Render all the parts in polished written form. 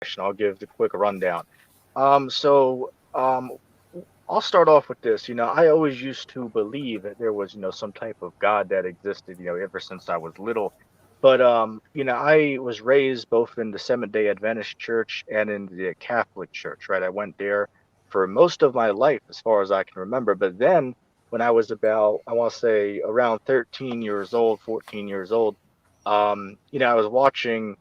question. I'll give the quick rundown. So I'll start off with this. I always used to believe that there was, some type of God that existed, ever since I was little. But I was raised both in the Seventh-day Adventist Church and in the Catholic Church, right? I went there for most of my life, as far as I can remember. But then, when I was about, I want to say, around 13 years old, 14 years old, I was watching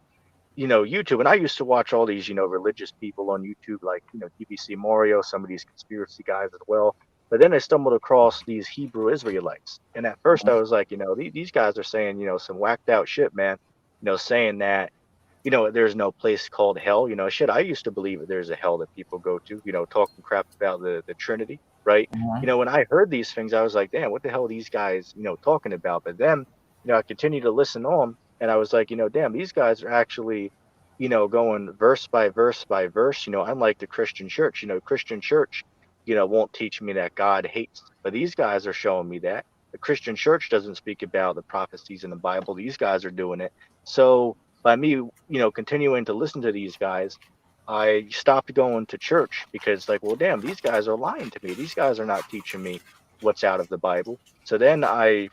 YouTube. And I used to watch all these, religious people on YouTube, like, TBC Mario, some of these conspiracy guys as well. But then I stumbled across these Hebrew Israelites. And at first I was like, these guys are saying, some whacked out shit, man, saying that, there's no place called hell. Shit, I used to believe that there's a hell that people go to, talking crap about the Trinity, right? Mhm. When I heard these things, I was like, damn, what the hell are these guys, talking about? But then, I continued to listen on, and I was like, damn, these guys are actually, going verse by verse by verse, unlike the Christian church. Christian church, won't teach me that God hates, but these guys are showing me that. The Christian church doesn't speak about the prophecies in the Bible. These guys are doing it. So by me, continuing to listen to these guys, I stopped going to church because, like, well, damn, these guys are lying to me. These guys are not teaching me what's out of the Bible. So then I,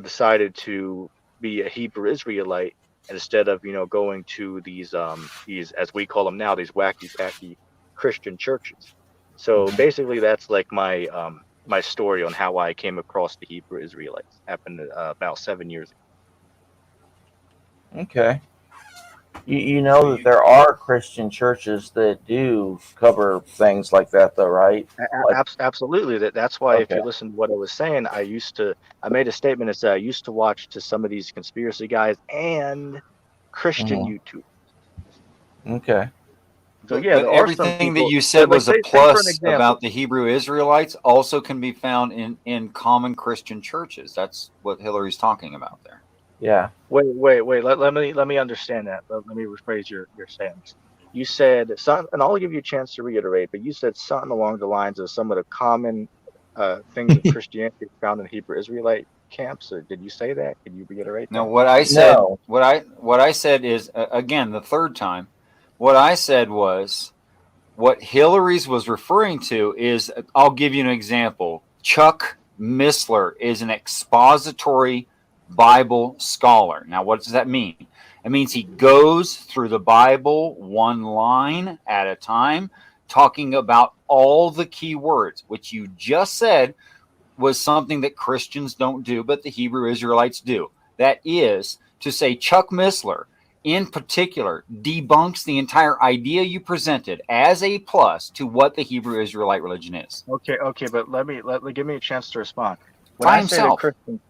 decided to be a Hebrew Israelite instead of, going to these, as we call them now, these wacky packy Christian churches. So Mhm. basically, that's like my story on how I came across the Hebrew Israelites. Happened about 7 years Okay. You know that there are Christian churches that do cover things like that, though, right? Like, Absolutely. That's why if okay. you listen to what I was saying, I made a statement that said I used to watch to some of these conspiracy guys and Christian Hmm. YouTube. Okay. So But yeah, but there are some everything that people you said like was a say for an plus example. about the Hebrew Israelites also can be found in common Christian churches. That's what Hillary's talking about there. Yeah. Wait. Let me understand that. Let me rephrase your stance. You said something, and I'll give you a chance to reiterate, but you said something along the lines of some of the common things of Christianity found in Hebrew Israelite camps. Or did you say that? Can you reiterate Now, that? No. what I said is again the third time. What I said was what Hillary's was referring to is I'll give you an example. Chuck Missler is an expository Bible scholar. Now, what does that mean? It means he goes through the Bible one line at a time, talking about all the key words, which you just said was something that Christians don't do, but the Hebrew Israelites do. That is to say, Chuck Missler, in particular, debunks the entire idea you presented as a plus to what the Hebrew Israelite religion is. Okay, but let give me a chance to respond. When By I say the himself. Christian,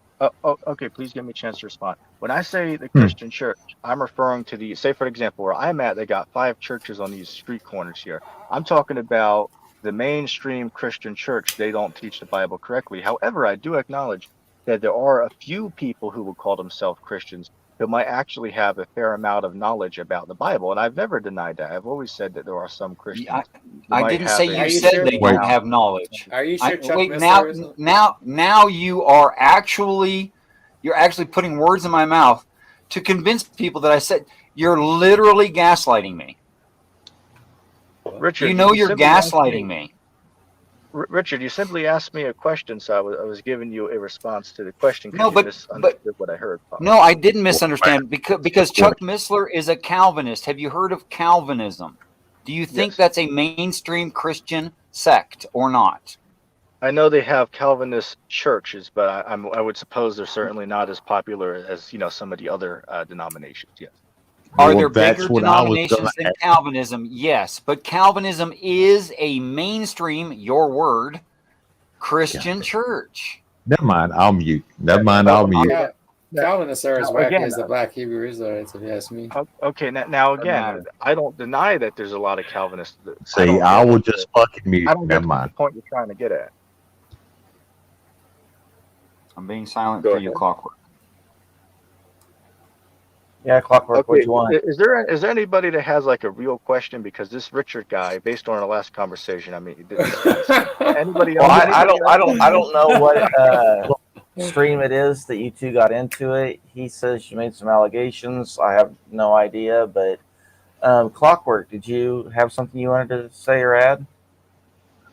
okay, please give me a chance to respond. When I say the Hmm. Christian church, I'm referring to say for example, where I'm at, they got 5 churches on these street corners here. I'm talking about the mainstream Christian church. They don't teach the Bible correctly. However, I do acknowledge that there are a few people who will call themselves Christians who might actually have a fair amount of knowledge about the Bible, and I've never denied that. I've always said that there are some I, Christians who I might didn't say have Are you a you said sure? they decent Wait. don't amount. have knowledge. Are you I sure Chuck wait Missler is? now you're actually putting words in my mouth to convince people that I said you're literally gaslighting me. You Richard, know you you're simply asked me. gaslighting me. Richard, you simply asked me a question, so I was giving you a response to the question because No, you but misunderstood what I heard, no, possibly. I didn't misunderstand because Wait. Chuck Missler is a Calvinist. Have you heard of Calvinism? Do you think Yes, that's a mainstream Christian sect or not? I know they have Calvinist churches, but I would suppose they're certainly not as popular as some of the other denominations. Yes. Are Well, there bigger that's what I was gonna denominations than ask. Calvinism? Yes, but Calvinism is a mainstream, your word, God Christian damn. church. Never mind. I'll mute. Never mind. Oh, I'll okay. mute. Now, Calvinists are as now wacky again, as the Black Hebrew Israelites, if you ask me. okay. Now Doesn't again, matter. I don't deny that there's a lot of Calvinists. I See, don't I get will what just fucking mute. I don't get Never what the mind. point you're trying to get at. I'm being silent Go for you, ahead. Clockwork. Yeah, Clockwork. What Okay, you want? is there anybody that has like a real question? Because this Richard guy, based on our last conversation, I mean, this guy's anybody Well, else? Anybody else? I don't know what stream it is that you two got into it. He says you made some allegations. I have no idea, but Clockwork, did you have something you wanted to say or add?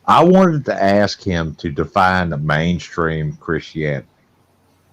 I wanted to ask him to define the mainstream Christianity.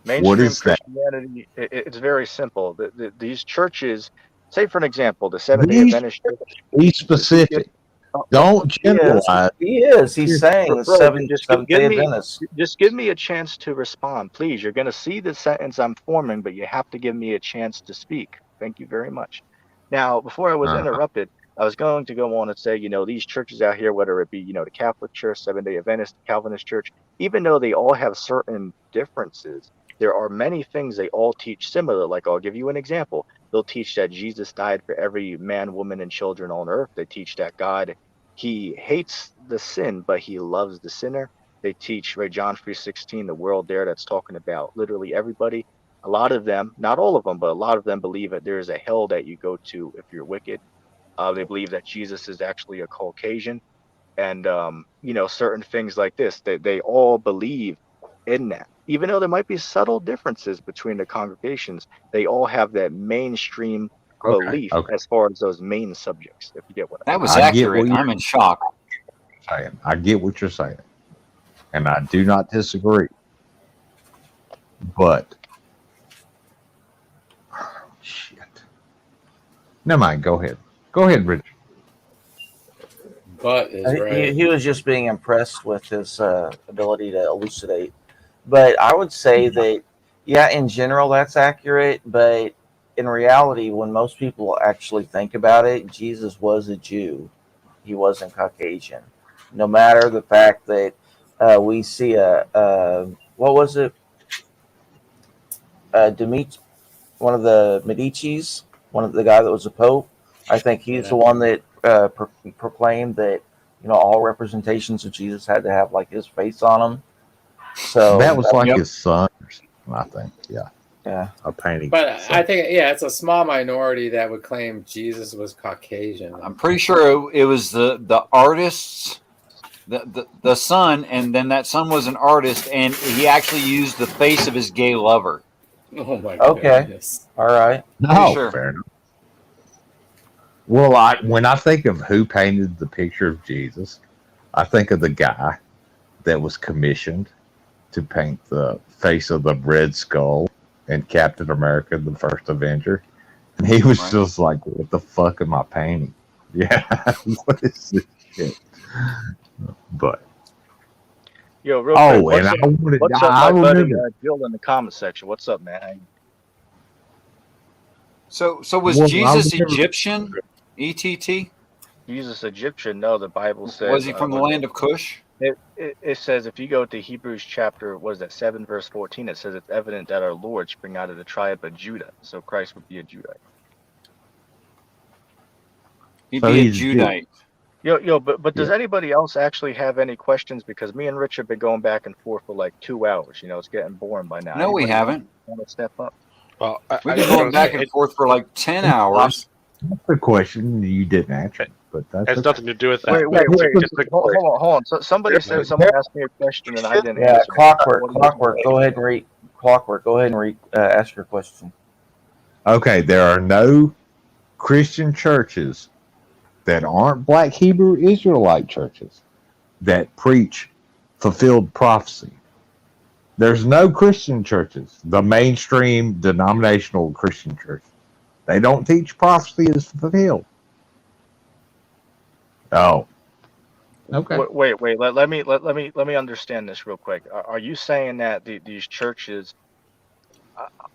What Mainstream is that? Christianity, it's very simple. These churches, say for an example, the Seventh-day These Adventist Church. be specific. Oh, oh, Don't He is. generalize. He is. He's saying bro, Seventh Day Adventist. just give me a chance to respond, please. You're going to see the sentence I'm forming, but you have to give me a chance to speak. Thank you very much. Now, before I was Uh, interrupted, I was going to go on and say, these churches out here, whether it be, the Catholic Church, Seventh-day Adventist, Calvinist Church, even though they all have certain differences, there are many things they all teach similar. Like, I'll give you an example. They'll teach that Jesus died for every man, woman, and children on earth. They teach that God, he hates the sin, but he loves the sinner. They teach, right, John 3:16, the world there that's talking about literally everybody. A lot of them, not all of them, but a lot of them believe that there is a hell that you go to if you're wicked. They believe that Jesus is actually a Caucasian, and certain things like this. They all believe in that, even though there might be subtle differences between the congregations. They all have that mainstream okay. belief Okay. as far as those main subjects. If you get what I That mean. was I get what accurate. you're I'm in shock. saying. I get what you're saying, and I do not disagree. But shit. Never mind. Go ahead. Go ahead, Richard. But is right. He was just being impressed with his ability to elucidate. But I would say that, yeah, in general, that's accurate. But in reality, when most people actually think about it, Jesus was a Jew. He wasn't Caucasian. No matter the fact that we see what was it? One of the Medici's, one of the guy that was a pope. I think he's Yeah. the one that proclaimed that all representations of Jesus had to have like his face on them. So That was like Yep. his son or something, I think. Yeah. yeah, A painting. But I think, yeah, it's a small minority that would claim Jesus was Caucasian. I'm pretty sure it was the artist's the son, and then that son was an artist, and he actually used the face of his gay lover. Oh my Okay. goodness. all right. No, sure. fair enough. Well, when I think of who painted the picture of Jesus, I think of the guy that was commissioned to paint the face of the Red Skull and Captain America, the first Avenger. And he was Right. just like, what the fuck am I painting? Yeah, what is this shit? But, Yo, real quick, and what's up, I my buddy remember. Jill in the comment section? What's up, man? So was Well, I Jesus remember- Egyptian? ETT? Jesus Egyptian? No, the Bible says. Was he from the land of Cush? It says, if you go to Hebrews chapter, what is that, 7 verse 14, it says it's evident that our Lord spring out of the tribe of Judah. So Christ would be a Judite. He'd So be a he's Jew. Judite. Yo, but does Yeah. anybody else actually have any questions? Because me and Rich have been going back and forth for like 2 hours. It's getting boring by now. No, we Anybody haven't. want to step up? Well, We've been going back and forth for like 10 hours. That's a question you didn't answer, but that's has okay. nothing to do with that. Wait. Just a Hold on. So somebody said someone asked me a question and I didn't Yeah, answer. Clockwork. What- Go ahead and read. Clockwork. Go ahead and ask your question. Okay, there are no Christian churches that aren't Black Hebrew Israelite churches that preach fulfilled prophecy. There's no Christian churches, the mainstream denominational Christian church. They don't teach prophecy is fulfilled. Oh. Okay. Wait. Let me understand this real quick. Are you saying that these churches?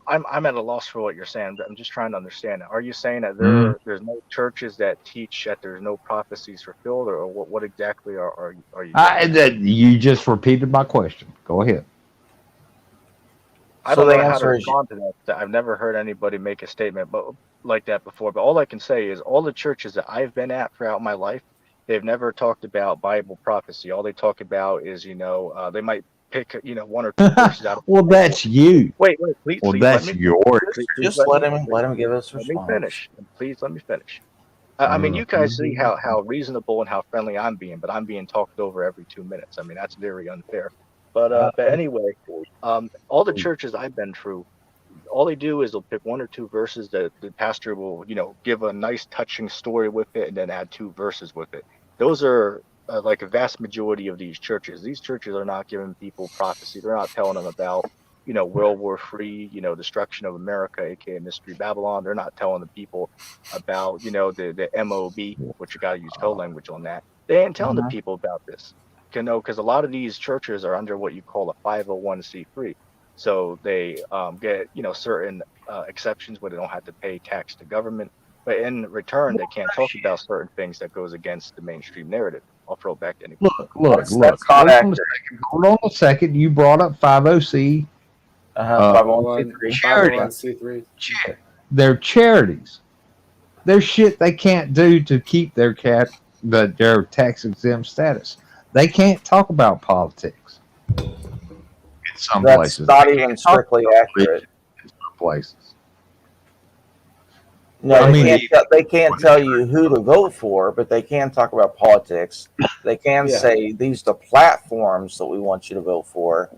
I'm at a loss for what you're saying. I'm just trying to understand it. Are you saying that there's no churches that teach that there's no prophecies fulfilled, or what exactly are you? You just repeated my question. Go ahead. I So don't the know how to answer is respond to that. I've never heard anybody make a statement like that before. But all I can say is all the churches that I've been at throughout my life, they've never talked about Bible prophecy. All they talk about is, they might pick, one or two verses out of. Well, that's you. Wait, please. Well, Please that's let me. yours. Please just let him give us a Let me response. finish. Please let me finish. I mean, you guys see how reasonable and how friendly I'm being, but I'm being talked over every 2 minutes. I mean, that's very unfair. But anyway, all the churches I've been through, all they do is they'll pick one or two verses that the pastor will, give a nice touching story with it, and then add two verses with it. Those are like a vast majority of these churches. These churches are not giving people prophecy. They're not telling them about, World War III, destruction of America, aka Mystery Babylon. They're not telling the people about, the MOB, which you got to use code language on that. They ain't telling the people about this. Because a lot of these churches are under what you call a 501c3. So they get, certain exceptions where they don't have to pay tax to government. But in return, they can't talk about certain things that goes against the mainstream narrative. I'll throw it back to anybody. Look. That's not accurate. Hold on a second. You brought up 50C. 501c3. 501c3. They're charities. They're shit they can't do to keep their their tax exempt status. They can't talk about politics. In some That's places, not even strictly accurate. in some places. No, I mean, they can't tell you who to vote for, but they can talk about politics. They can say these are the platforms that we want you to vote for.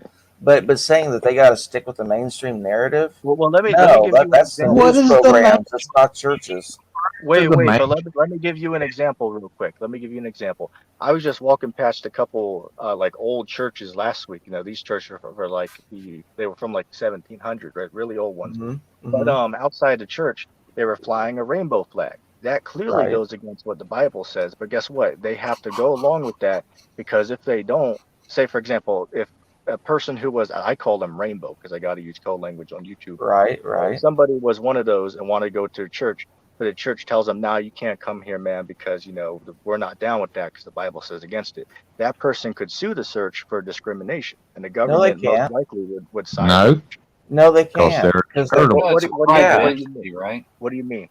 But saying that they got to stick with the mainstream narrative, Well, let me give no, you an that's the example. news programs. That's not churches. Wait, but let me give you an example real quick. Let me give you an example. I was just walking past a couple like old churches last week. These churches were like they were from like 1700, right? Really old ones. But outside the church, they were flying a rainbow flag. That clearly goes against what the Bible says. But guess what? They have to go along with that, because if they don't, say for example, if a person who was, I call them rainbow because I got to use code language on YouTube. Right. If somebody was one of those and wanted to go to church, but the church tells them, "Now you can't come here, man, because we're not down with that because the Bible says against it." That person could sue the church for discrimination, and the government most likely would side. No, they can't. What do you mean? Right? What do you mean?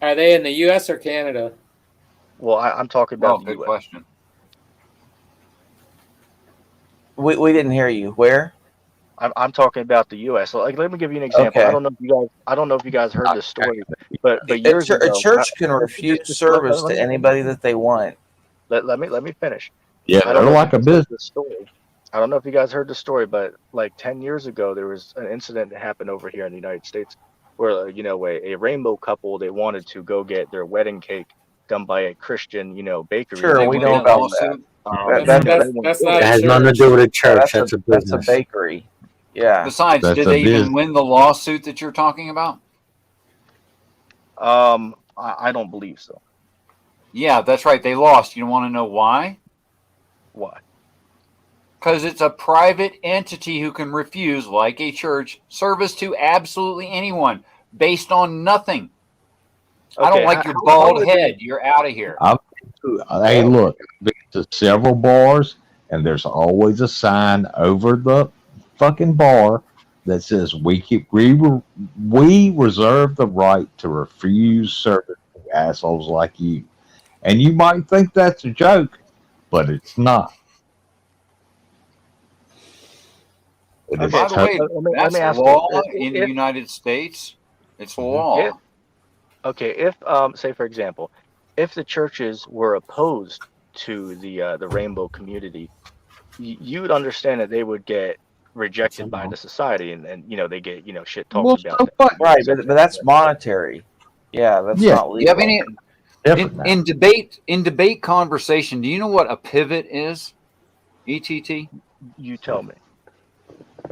Are they in the U.S. or Canada? Well, I'm talking about the good U.S. question. We didn't hear you. Where? I'm talking about the U.S. So, like, let me give you an example. Okay. I don't know if you guys heard this story, but years ago, a church can refuse service to anybody that they want. Let me finish. Yeah, I don't they're know like if you a guys heard business. this story. I don't know if you guys heard the story, but like 10 years ago, there was an incident that happened over here in the United States where, a rainbow couple, they wanted to go get their wedding cake done by a Christian, bakery. Sure, we know about that. That's not It a has nothing to church. do with a church. That's a That's a business. bakery. Yeah. Besides, That's did a they even business. win the lawsuit that you're talking about? I don't believe so. Yeah, that's right. They lost. You want to know why? Why? Because it's a private entity who can refuse, like a church, service to absolutely anyone based on nothing. I don't like your bald head. You're out of here. Hey, look, there's several bars, and there's always a sign over the fucking bar that says we reserve the right to refuse service to assholes like you. And you might think that's a joke, but it's not. By the way, that's law in the United States. It's law. If say for example, if the churches were opposed to the rainbow community, you'd understand that they would get rejected by the society, and they get shit talked about. Right, but that's monetary. Yeah, that's not legal. You have any in debate conversation? Do you know what a pivot is? ETT? You tell me.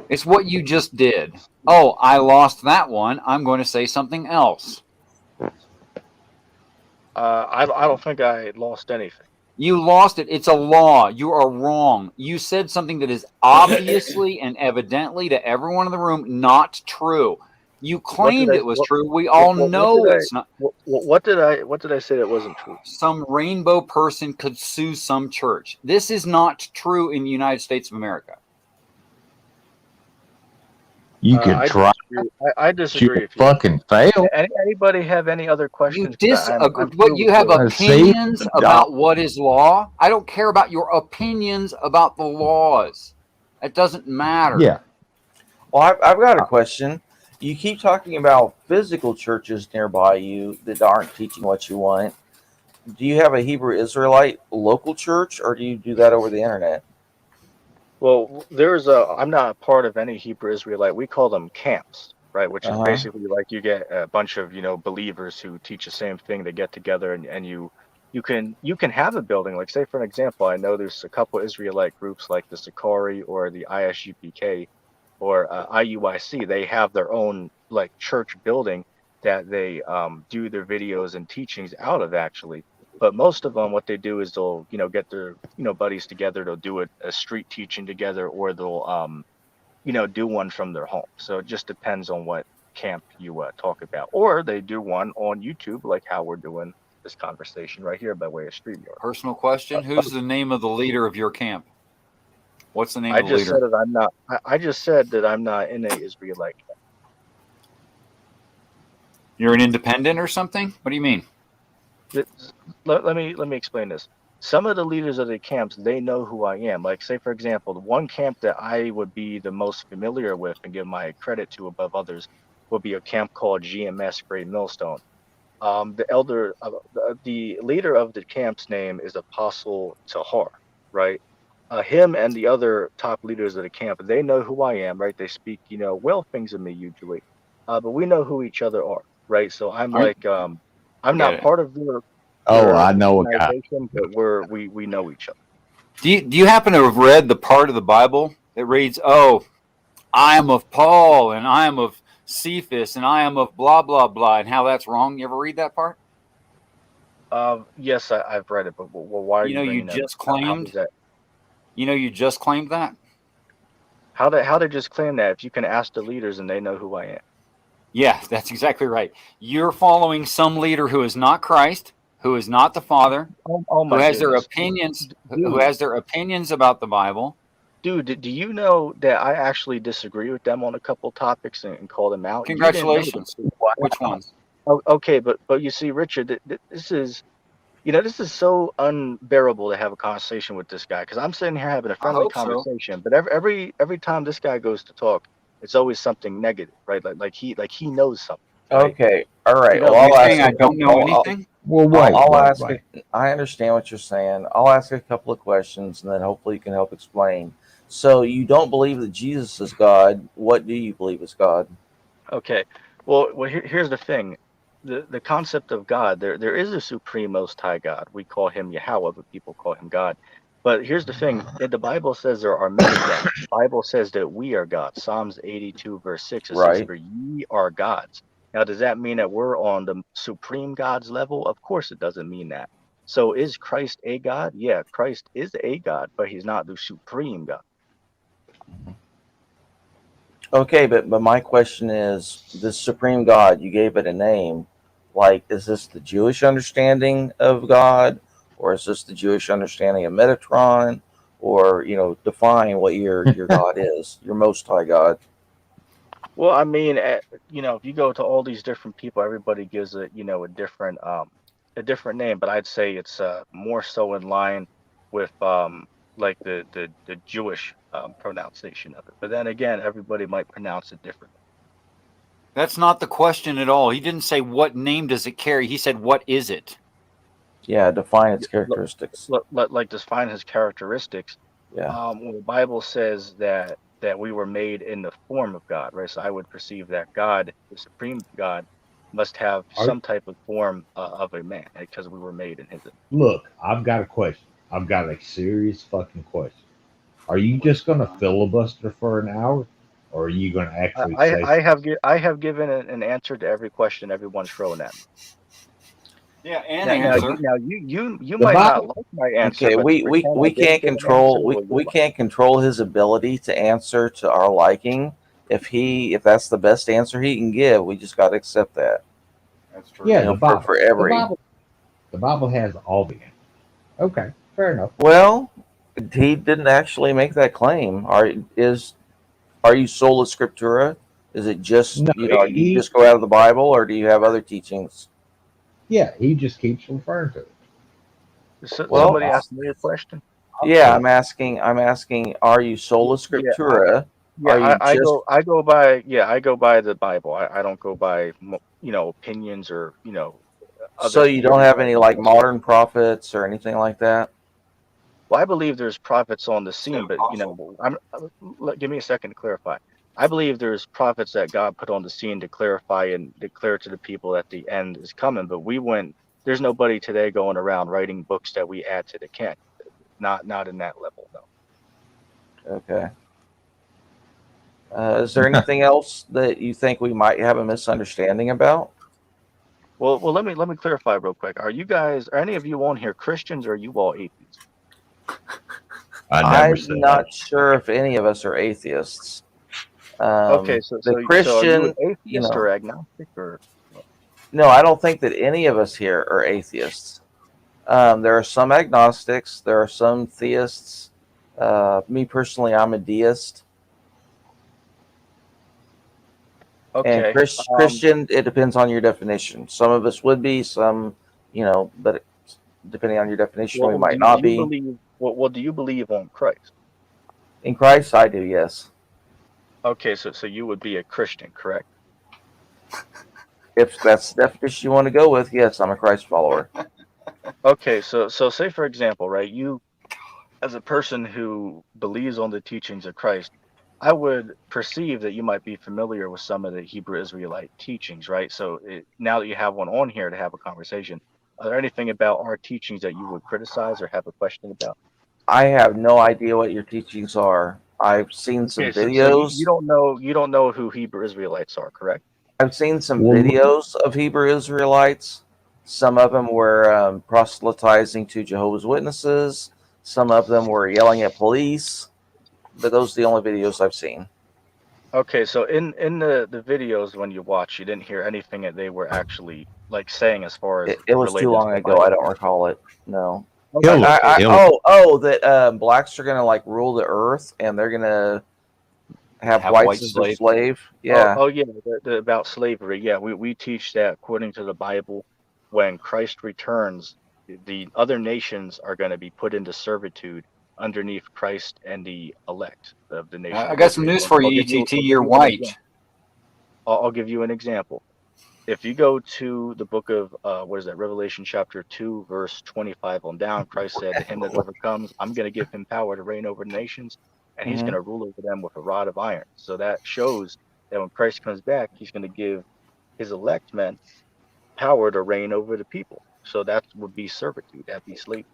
It's what you just did. Oh, I lost that one. I'm going to say something else. I don't think I lost anything. You lost it. It's a law. You are wrong. You said something that is obviously and evidently to everyone in the room not true. You claimed it was true. We all know it's not. What did I say that wasn't true? Some rainbow person could sue some church. This is not true in the United States of America. You can try. I disagree. You fucking fail. Anybody have any other questions? You disagree. What you have opinions about what is law? I don't care about your opinions about the laws. It doesn't matter. Yeah. Well, I've got a question. You keep talking about physical churches nearby you that aren't teaching what you want. Do you have a Hebrew Israelite local church, or do you do that over the internet? Well, I'm not a part of any Hebrew Israelite. We call them camps. right? Which is Uh-huh. basically like you get a bunch of believers who teach the same thing. They get together and you can have a building. Like say for an example, I know there's a couple Israelite groups like the Sakari or the ISUPK or IUIC. They have their own like church building that they do their videos and teachings out of actually. But most of them, what they do is they'll get their buddies together. They'll do a street teaching together, or they'll do one from their home. So it just depends on what camp you talk about. Or they do one on YouTube, like how we're doing this conversation right here by way of StreamYard. Personal question: who's the name of the leader of your camp? What's the name I of the just leader? said that I'm not. I just said that I'm not in a Israelite camp. You're an independent or something? What do you mean? Let me explain this. Some of the leaders of the camps, they know who I am. Like say for example, the one camp that I would be the most familiar with and give my credit to above others would be a camp called GMS Great Millstone. The leader of the camp's name is Apostle Tahar, right? Him and the other top leaders of the camp, they know who I am, right? They speak, well things of me usually, but we know who each other are, right? So I'm Aren't- like, I'm Get not it. part of their Oh, I know a guy. organization, but we know each other. Do you happen to have read the part of the Bible that reads, "Oh, I am of Paul, and I am of Cephas, and I am of blah blah blah," and how that's wrong? You ever read that part? Yes, I've read it, but well, why are You you know, you bringing that up? just How claimed. does that? You know, you just claimed that. How they just claim that? If you can ask the leaders and they know who I am. Yeah, that's exactly right. You're following some leader who is not Christ, who is not the Father, Oh who my has their goodness, opinions, who dude. has their opinions about the Bible. Dude, do you know that I actually disagree with them on a couple topics and call them out? You didn't know Congratulations. this. Which ones? Oh, okay, but you see, Richard, this is this is so unbearable to have a conversation with this guy because I'm sitting here having a I friendly hope so. conversation, but every time this guy goes to talk, it's always something negative, right? Like he knows something, right? Okay. All right. Well, Are you I'll saying ask. I don't know anything? Well, I'll ask. wait. I understand what you're saying. I'll ask a couple of questions, and then hopefully you can help explain. So you don't believe that Jesus is God. What do you believe is God? Okay. Well, here's the thing. The concept of God, there is a supreme most high God. We call him Yahweh, but people call him God. But here's the thing. The Bible says there are many gods. The Bible says that we are gods. Psalms 82, verse 6, it says, Right. "For ye are gods." Now, does that mean that we're on the supreme God's level? Of course it doesn't mean that. So is Christ a God? Yeah, Christ is a God, but he's not the supreme God. Okay, but my question is, this supreme God, you gave it a name. Like, is this the Jewish understanding of God, or is this the Jewish understanding of Metatron, or define what your God is, your Most High God? Well, I mean, if you go to all these different people, everybody gives it, a different name. But I'd say it's more so in line with like the Jewish pronunciation of it. But then again, everybody might pronounce it differently. That's not the question at all. He didn't say what name does it carry. He said, what is it? Yeah, define its Yeah, characteristics. like define his characteristics. Yeah. When the Bible says that we were made in the form of God, right? So I would perceive that God, the supreme God, must have Are, some type of form of a man because we were made in his image. look, I've got a question. I've got a serious fucking question. Are you just going to filibuster for an hour, or are you going to actually say I have given an answer to every question everyone's thrown at me. Yeah, and Now answer. you the might not Bible? like my answer, Okay, but to we pretend I we didn't can't give an answer control will you we like. can't control his ability to answer to our liking. If that's the best answer he can give, we just got to accept that. That's true. Yeah, For The every. Bible. The Bible has all the answers. Okay, fair enough. Well, he didn't actually make that claim. Are you sola scriptura? Is it just No, you just go out of the Bible, or do you have other teachings? yeah, he just keeps referring to it. Well, Somebody asked me a question. yeah, I'm asking, are you sola Yeah, scriptura? yeah, Are you just I go by the Bible. I don't go by opinions or so other you don't theories have that any have been like posted. modern prophets or anything like that? Well, I believe there's prophets on the Is that scene, but possible? give me a second to clarify. I believe there's prophets that God put on the scene to clarify and declare to the people that the end is coming. But there's nobody today going around writing books that we add to the canon. Not in that level, no. Okay. Is there anything else that you think we might have a misunderstanding about? Well, let me clarify real quick. Are any of you on here Christians, or are you all atheists? I never I'm said not that. sure if any of us are atheists. Okay, The so are you an Christian, atheist or agnostic or? no, I don't think that any of us here are atheists. There are some agnostics, there are some theists. Me personally, I'm a deist. And Okay. Christian, it depends on your definition. Some of us would be, some, but depending on your definition, we Well, might do not you be. believe? Well, do you believe on Christ? In Christ, I do, yes. Okay, so you would be a Christian, correct? If that's the definition you want to go with, yes, I'm a Christ follower. Okay, so say for example, right? You, as a person who believes on the teachings of Christ, I would perceive that you might be familiar with some of the Hebrew Israelite teachings, right? So now that you have one on here to have a conversation, are there anything about our teachings that you would criticize or have a question about? I have no idea what your teachings are. I've seen some Okay, so you videos. don't know who Hebrew Israelites are, correct? I've seen some Well, videos of Hebrew Israelites. Some of them were proselytizing to Jehovah's Witnesses. Some of them were yelling at police. But those are the only videos I've seen. Okay, so in the videos when you watch, you didn't hear anything that they were actually like saying as far as It was too related to long the ago. I Bible. don't recall it. No. Okay, Hillary, okay. Hillary. That blacks are gonna like rule the earth and they're gonna have Have whites white as their slave. slave. Yeah. Oh yeah, about slavery. Yeah, we teach that according to the Bible, when Christ returns, the other nations are going to be put into servitude underneath Christ and the elect of the nation I of got some Israel. news for you, ETT. You're white. I'll give you an example. If you go to the book of what is that, Revelation chapter 2, verse 25 on down, Christ said, to him that overcomes, I'm going to give him power to reign over the nations, and he's Hmm. going to rule over them with a rod of iron. So that shows that when Christ comes back, he's going to give his elect men power to reign over the people. So that would be servitude, that'd be slavery.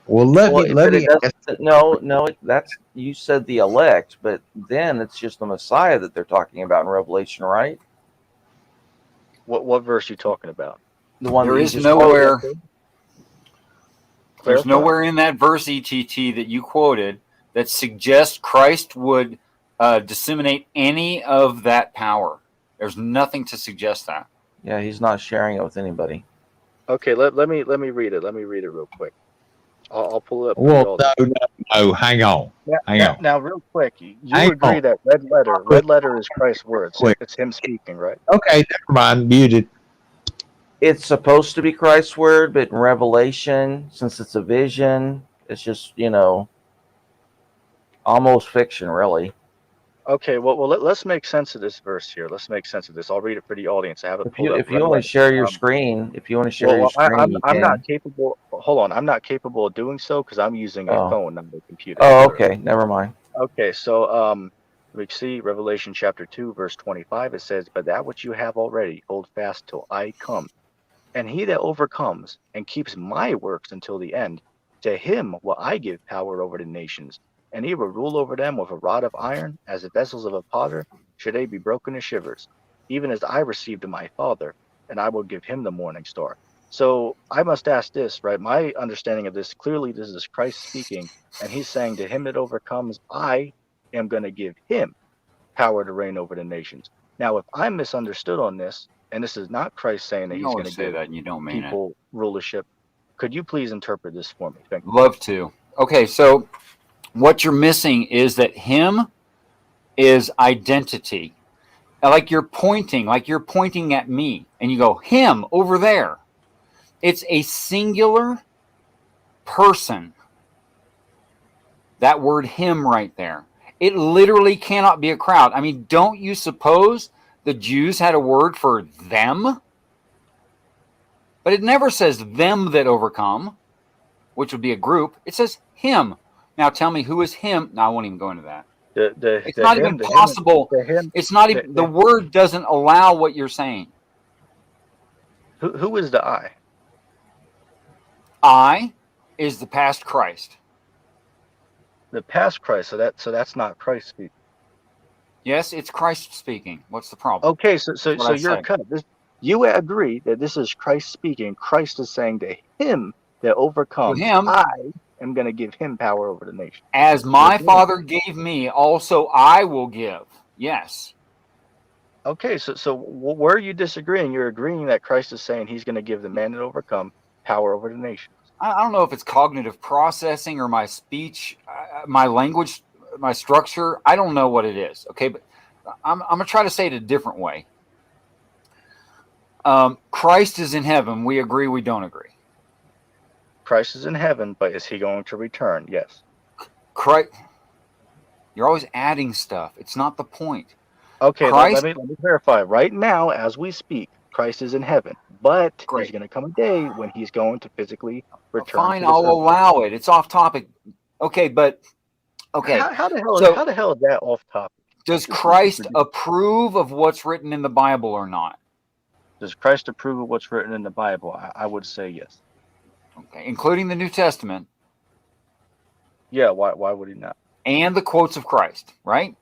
Well, Well, let but it me ask. doesn't. No. That's, you said the elect, but then it's just the Messiah that they're talking about in Revelation, right? What verse you talking about? The one that There you is just quoted. nowhere. There's Clarify. nowhere in that verse, ETT, that you quoted that suggests Christ would disseminate any of that power. There's nothing to suggest that. Yeah, he's not sharing it with anybody. Okay, let me read it. Let me read it real quick. I'll pull it up for the Well, audience. no. Hang on. Hang on. Now, real quick, you Hang agree on. that red letter is Christ's words. Quick. It's him speaking, right? Okay, never mind. Muted. It's supposed to be Christ's word, but in Revelation, since it's a vision, it's just, almost fiction, really. Okay, well, let's make sense of this verse here. Let's make sense of this. I'll read it for the audience. I have it If pulled you up. if you Red want to letter. share your screen, you I'm not can. capable. Hold on, I'm not capable of doing so because I'm using a Oh. phone, not a computer. Oh, okay. Never mind. Okay, so we see Revelation chapter 2, verse 25. It says, "But that which you have already, hold fast till I come. And he that overcomes and keeps my works until the end, to him will I give power over the nations, and he will rule over them with a rod of iron, as the vessels of a potter, should they be broken to shivers, even as I received of my Father, and I will give him the morning star." So I must ask this, right? My understanding of this, clearly this is Christ speaking, and he's saying, to him that overcomes, I am going to give him power to reign over the nations. Now, if I'm misunderstood on this, and this is not Christ saying that You he's going always to say give that and you don't mean it. people rulership, could you please interpret this for me? Thank you. Love to. Okay, so what you're missing is that him is identity. Like you're pointing at me, and you go, him over there. It's a singular person. That word him right there. It literally cannot be a crowd. I mean, don't you suppose the Jews had a word for them? But it never says them that overcome, which would be a group. It says him. Now tell me, who is him? No, I won't even go into that. It's not even possible. It's not even, the word doesn't allow what you're saying. Who is the I? I is the past Christ. The past Christ. So that's not Christ speaking. Yes, it's Christ speaking. What's the problem? Okay, so That's what I you're say. cut. You agree that this is Christ speaking. Christ is saying to him that To overcomes, him, I am going to give him power over the nation. as my Father gave me, also I will give. Yes. Okay, so where are you disagreeing? You're agreeing that Christ is saying he's going to give the man that overcome power over the nations. I don't know if it's cognitive processing or my speech, my language, my structure. I don't know what it is. Okay, but I'm going to try to say it a different way. Christ is in heaven. We agree, we don't agree. Christ is in heaven, but is he going to return? Yes. Christ, you're always adding stuff. It's not the point. Okay, Christ, let me clarify. Right now, as we speak, Christ is in heaven, but Great. there's going to come a day when he's going to physically return. Fine, to this I'll earth. allow it. It's off topic. Okay, but okay. How the hell is that off topic? Does Christ approve of what's written in the Bible or not? Does Christ approve of what's written in the Bible? I would say yes. Okay, including the New Testament. Yeah, why would he not? And the quotes of Christ, right?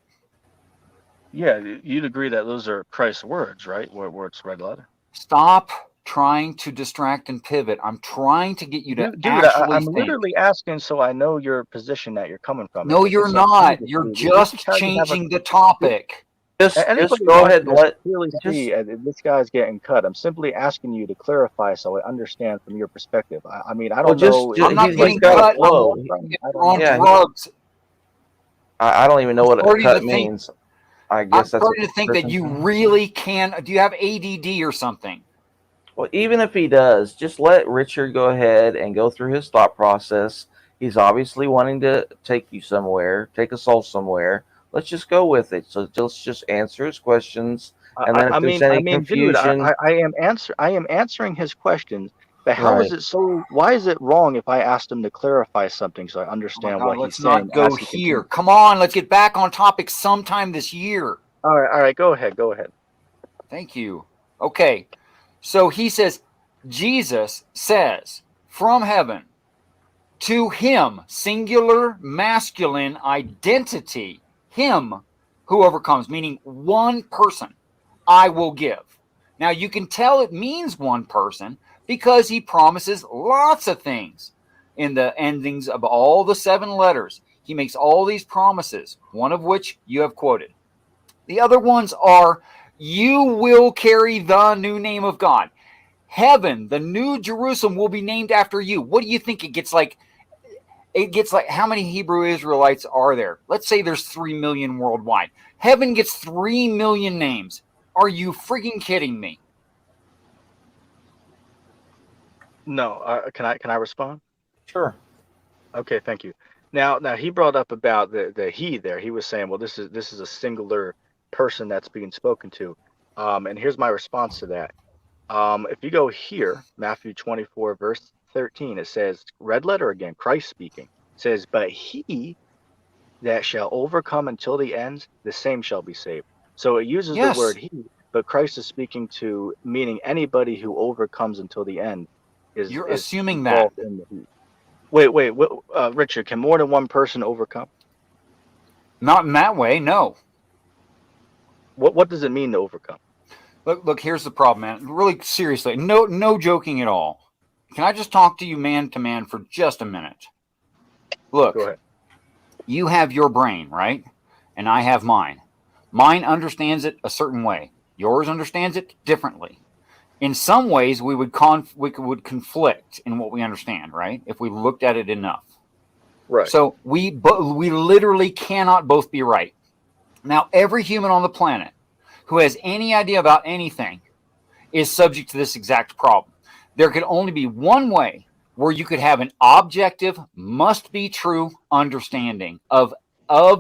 Yeah, you'd agree that those are Christ's words, right? Where it's red letter. Stop trying to distract and pivot. I'm trying to get you to Dude, actually I'm think. literally asking so I know your position that you're coming from. No, you're not. You're just changing the topic. Just Anybody go ahead and watching let. this clearly see this guy's getting cut. I'm simply asking you to clarify so I understand from your perspective. I mean, I don't know. I'm not he's getting got a cut. flow. You're on Yeah, drugs. I don't even know what a starting cut to think- means. I I'm guess that's starting to think that you really can. Do you have ADD or something? Well, even if he does, just let Richard go ahead and go through his thought process. He's obviously wanting to take you somewhere, take us all somewhere. Let's just go with it. So let's just answer his questions, and then if there's any confusion, dude, I am answering his questions. But how is it so? Why is it wrong if I asked him to clarify something so I understand what he's saying? Let's not go here. Come on, let's get back on topic sometime this year. All right, go ahead. Thank you. Okay, so he says, Jesus says from heaven to him, singular masculine identity, him who overcomes, meaning one person, I will give. Now you can tell it means one person because he promises lots of things in the endings of all the 7 letters. He makes all these promises, one of which you have quoted. The other ones are, you will carry the new name of God. Heaven, the new Jerusalem, will be named after you. What do you think it gets like? It gets like, how many Hebrew Israelites are there? Let's say there's 3 million worldwide. Heaven gets 3 million names. Are you freaking kidding me? No, can I respond? sure. Okay, thank you. Now he brought up about the he there. He was saying, well, this is a singular person that's being spoken to. And here's my response to that. If you go here, Matthew 24, verse 13, it says, red letter again, Christ speaking, says, but he that shall overcome until the end, the same shall be saved. So it uses the word he, but Christ is speaking to, meaning anybody who overcomes until the end. You're assuming that. In the he. Wait, Richard, can more than one person overcome? Not in that way, no. What does it mean to overcome? Look, here's the problem, man. Really seriously, no joking at all. Can I just talk to you man to man for just a minute? Look, go ahead. You have your brain, right? And I have mine. Mine understands it a certain way. Yours understands it differently. In some ways, we would conflict in what we understand, right? If we looked at it enough. Right. So we literally cannot both be right. Now, every human on the planet who has any idea about anything is subject to this exact problem. There could only be one way where you could have an objective, must be true understanding of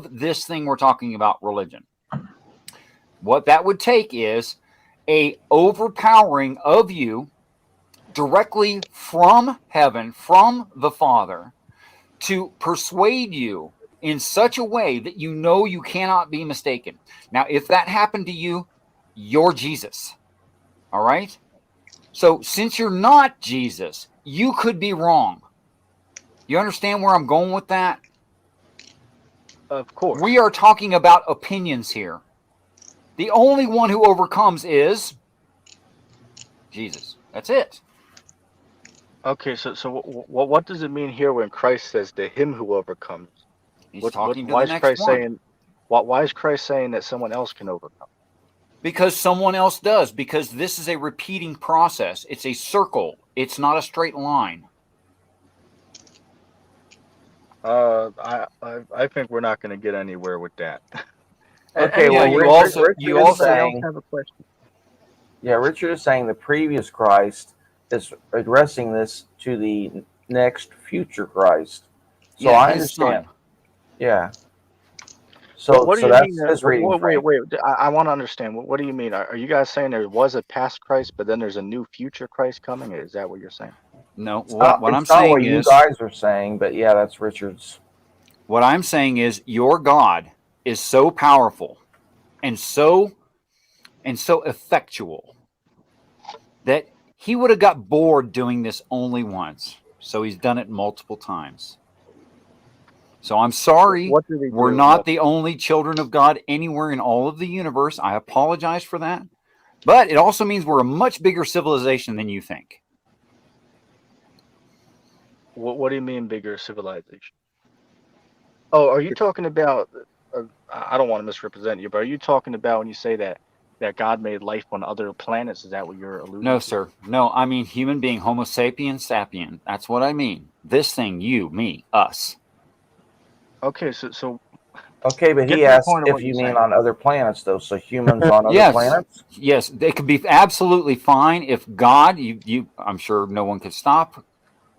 this thing we're talking about, religion. What that would take is a overpowering of you directly from heaven, from the Father, to persuade you in such a way that you know you cannot be mistaken. Now, if that happened to you, you're Jesus. All right? So since you're not Jesus, you could be wrong. You understand where I'm going with that? Of course. We are talking about opinions here. The only one who overcomes is Jesus. That's it. Okay, so what does it mean here when Christ says to him who overcomes? He's talking to Why the is next Christ one. saying? Why is Christ saying that someone else can overcome? Because someone else does. Because this is a repeating process. It's a circle. It's not a straight line. I think we're not going to get anywhere with that. Okay, Yeah, well, you Richard, also- Richard is saying, have a question? yeah, Richard is saying the previous Christ is addressing this to the next future Christ. So Yeah, I his understand. son. Yeah. So, What do so you that's mean? his reading frame. Wait. I want to understand. What do you mean? Are you guys saying there was a past Christ, but then there's a new future Christ coming? Is that what you're saying? No, It's what I'm it's not saying what you is, guys are saying, but yeah, that's Richard's. what I'm saying is, your God is so powerful and so effectual that he would have got bored doing this only once. So he's done it multiple times. So I'm sorry, What did he we're do? not the only children of God anywhere in all of the universe. I apologize for that. But it also means we're a much bigger civilization than you think. What do you mean bigger civilization? Oh, are you talking about? I don't want to misrepresent you, but are you talking about when you say that God made life on other planets? Is that what you're alluding No, to? sir. No, I mean human being, Homo sapiens sapien. That's what I mean. This thing, you, me, us. Okay, so Okay, but get he to the asked point of if what you you're mean saying. on other planets, though. So humans on other Yes. planets? Yes, they could be absolutely fine if God, I'm sure no one could stop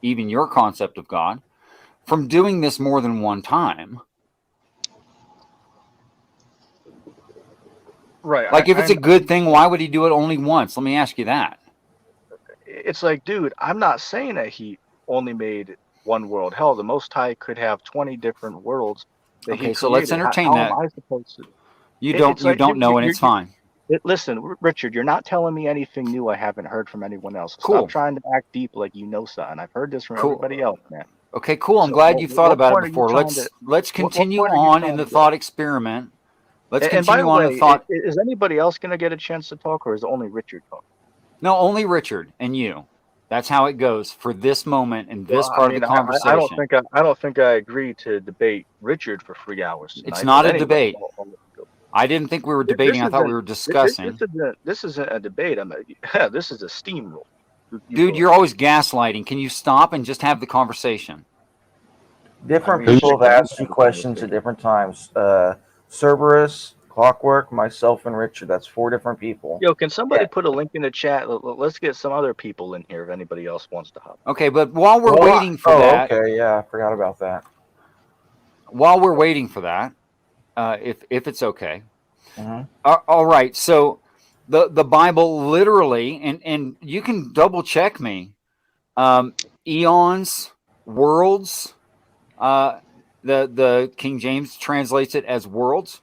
even your concept of God from doing this more than one time. Right. Like if it's a good thing, why would he do it only once? Let me ask you that. It's like, dude, I'm not saying that he only made one world. Hell, the Most High could have 20 different worlds that he Okay, created. so let's entertain How that. am I supposed to? You It's like don't know, and it's fine. listen, Richard, you're not telling me anything new I haven't heard from anyone else. Cool. Stop trying to act deep like you know something. I've heard this from Cool. everybody else, man. Okay, cool. I'm So glad you've thought what about it point are you before. trying to? Let's What continue point are you on trying in the to thought experiment. Let's And by the continue on in the way, thought. is anybody else going to get a chance to talk, or is only Richard talking? No, only Richard and you. That's how it goes for this moment and this Well, I part mean, of the I don't conversation. think I don't think I agree to debate Richard for 3 hours It's tonight. not But a anyway, debate. I didn't think we were debating. I thought we were discussing. This isn't a debate. This is a steamroll. Dude, you're always gaslighting. Can you stop and just have the conversation? Different I mean, people have shit, asked you questions at different times. Cerberus, Clockwork, myself, and Richard. That's 4 different people. Yo, can somebody Yeah. put a link in the chat? Let's get some other people in here if anybody else wants to hop. Okay, but while we're waiting for that, okay, yeah, I forgot about that. while we're waiting for that, if it's okay. Mm-hmm. All right. So the Bible literally, and you can double check me. Eons, worlds. The King James translates it as worlds.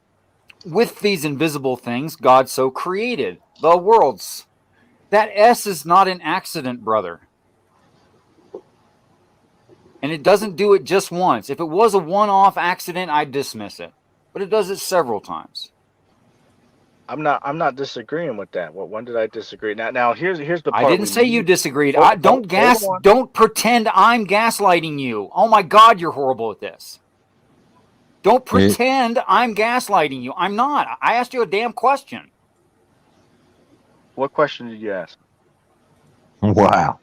With these invisible things, God so created the worlds. That S is not an accident, brother. And it doesn't do it just once. If it was a one-off accident, I'd dismiss it. But it does it several times. I'm not disagreeing with that. When did I disagree? Now here's the part. I didn't say you disagreed. Hold on. Don't pretend I'm gaslighting you. Oh my God, you're horrible at this. Don't pretend I'm gaslighting you. I'm not. I asked you a damn question. What question did you ask? Wow.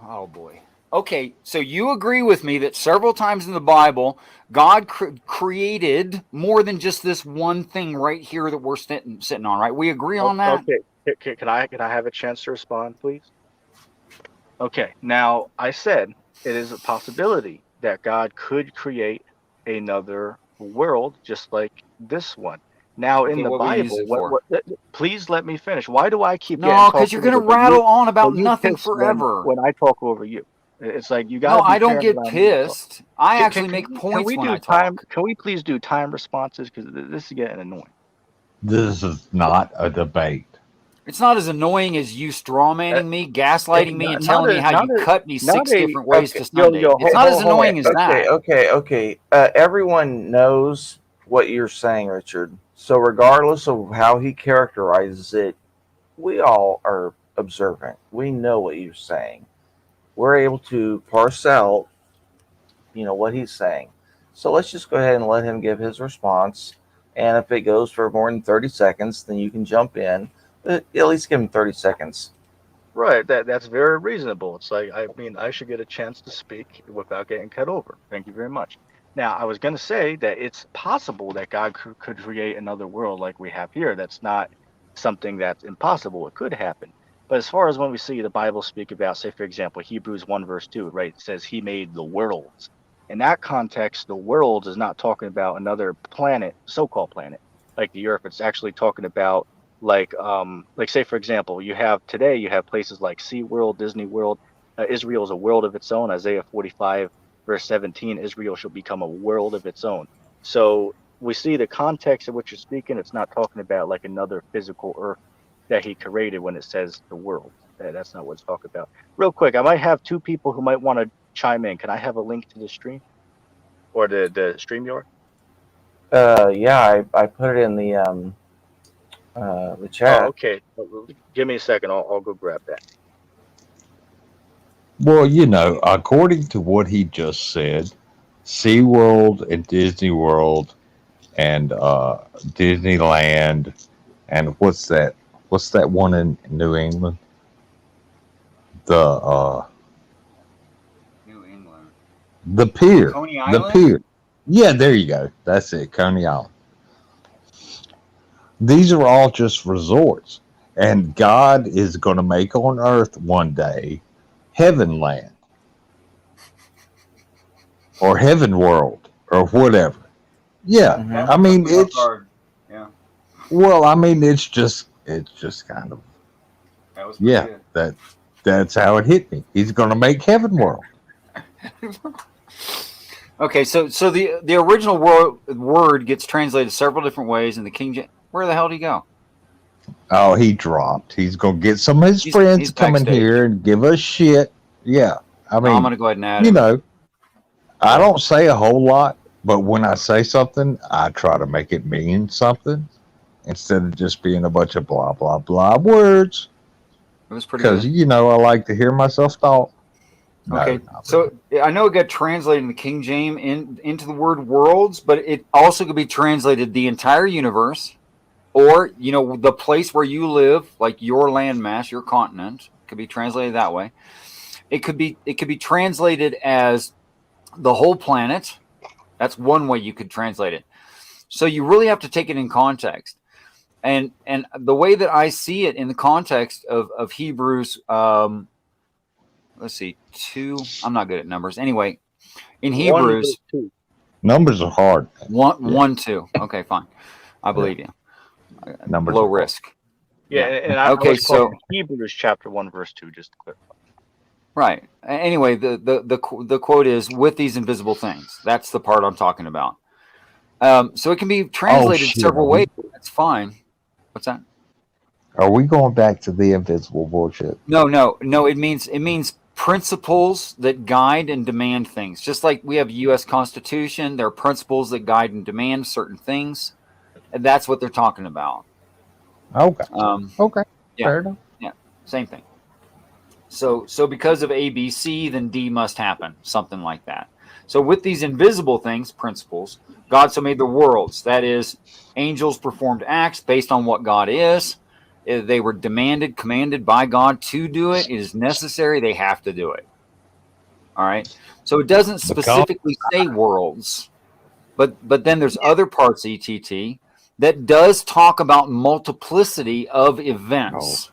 Oh boy. Okay, so you agree with me that several times in the Bible, God created more than just this one thing right here that we're sitting on, right? We agree on that? Okay. Can I have a chance to respond, please? Okay. Now, I said it is a possibility that God could create another world just like this one. Now, in the what will you use Bible, it for? please let me finish. Why do I keep No, because you're going to rattle on about nothing forever. when I talk over you? It's like you No, got to be I don't fair get around when you talk. pissed. I Can, actually can, can make we points when do I time? talk. Can we please do time responses? Because this is getting annoying. This is not a debate. It's not as annoying as you Uh, strawmanning me, gaslighting me, not, and not telling me a how not you a cut me not 6 a different ways Okay, to yo, Sunday. It's not as hold annoying on. as that. Okay. Everyone knows what you're saying, Richard. So regardless of how he characterizes it, we all are observant. We know what you're saying. We're able to parse out, what he's saying. So let's just go ahead and let him give his response. And if it goes for more than 30 seconds, then you can jump in. But at least give him 30 seconds. right. That's very reasonable. It's like I mean I should get a chance to speak without getting cut over. Thank you very much. Now I was going to say that it's possible that God could create another world like we have here. That's not something that's impossible. It could happen. But as far as when we see the Bible speak about, say, for example, Hebrews 1 verse 2, right? It says he made the worlds. In that context, the worlds is not talking about another planet, so-called planet, like the Earth. It's actually talking about like say for example, you have places like SeaWorld, Disney World. Israel is a world of its own. Isaiah 45 verse 17, Israel shall become a world of its own. So we see the context of what you're speaking. It's not talking about like another physical earth that he created when it says the world. That's not what it's talking about. Real quick, I might have two people who might want to chime in. Can I have a link to the stream or the stream yard? Yeah, I put it in the Oh, chat. okay. Give me a second. I'll go grab that. Well, according to what he just said, SeaWorld and Disney World and Disneyland and what's that one in New England? The New England. the pier. Coney The Island? pier. Yeah, there you go. That's it, Coney Island. These are all just resorts. And God is going to make on earth one day heaven land or heaven world or whatever. Yeah. Mhm. That I one took mean, me off guard. Yeah, it's just kind of, that was pretty yeah, that's how it hit me. He's going to make heaven world. good. Okay, so the original word gets translated several different ways in the King James. Where the hell did he go? Oh, he dropped. He's going to get some of his friends He's to come in backstage. here and give us shit. Yeah. I No, I'm mean, gonna go ahead and add you him. know, I don't say a whole lot, but when I say something, I try to make it mean something instead of just being a bunch of blah, blah, blah words. It was pretty Because, good. I like to hear myself talk. No, Okay, not really. so I know it got translated in the King James into the word worlds, but it also could be translated the entire universe, or the place where you live, like your landmass, your continent, could be translated that way. It could be translated as the whole planet. That's one way you could translate it. So you really have to take it in context. And the way that I see it in the context of Hebrews, let's see, 2. I'm not good at numbers. Anyway, in 1 Hebrews, verse 2. Numbers are hard. 1, 2. Okay, fine. I believe you. Numbers Low are hard. risk. Yeah, Yeah. and I Okay, was so quoting Hebrews chapter 1 verse 2 just to clarify. right. Anyway, the quote is with these invisible things. That's the part I'm talking about. So it can be Oh, translated shit. several ways. That's fine. What's that? Are we going back to the invisible bullshit? No. It means principles that guide and demand things. Just like we have U.S. Constitution, there are principles that guide and demand certain things, and that's what they're talking about. Okay. Okay. Yeah, Fair enough. yeah, same thing. So because of A, B, C, then D must happen, something like that. So with these invisible things, principles, God so made the worlds. That is, angels performed acts based on what God is. They were commanded by God to do it. It is necessary. They have to do it. All right. So it doesn't Because specifically say worlds, but then there's other parts, ETT, that does talk about multiplicity of events.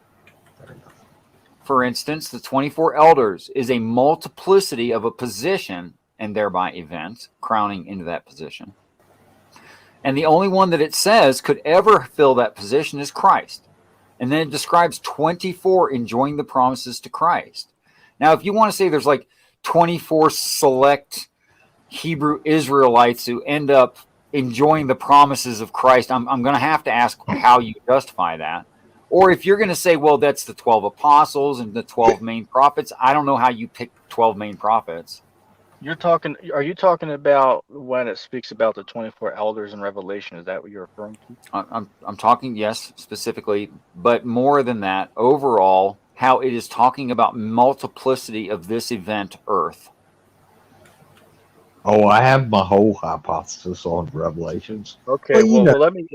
For instance, the 24 elders is a multiplicity of a position and thereby event crowning into that position. And the only one that it says could ever fill that position is Christ. And then it describes 24 enjoying the promises to Christ. Now, if you want to say there's like 24 select Hebrew Israelites who end up enjoying the promises of Christ. I'm going to have to ask how you justify that. Or if you're going to say, well, that's the 12 apostles and the 12 main prophets, I don't know how you pick 12 main prophets. Are you talking about when it speaks about the 24 elders in Revelation? Is that what you're referring to? I'm talking, yes, specifically, but more than that, overall, how it is talking about multiplicity of this event, Earth. Oh, I have my whole hypothesis on Revelations. Okay, You know, let me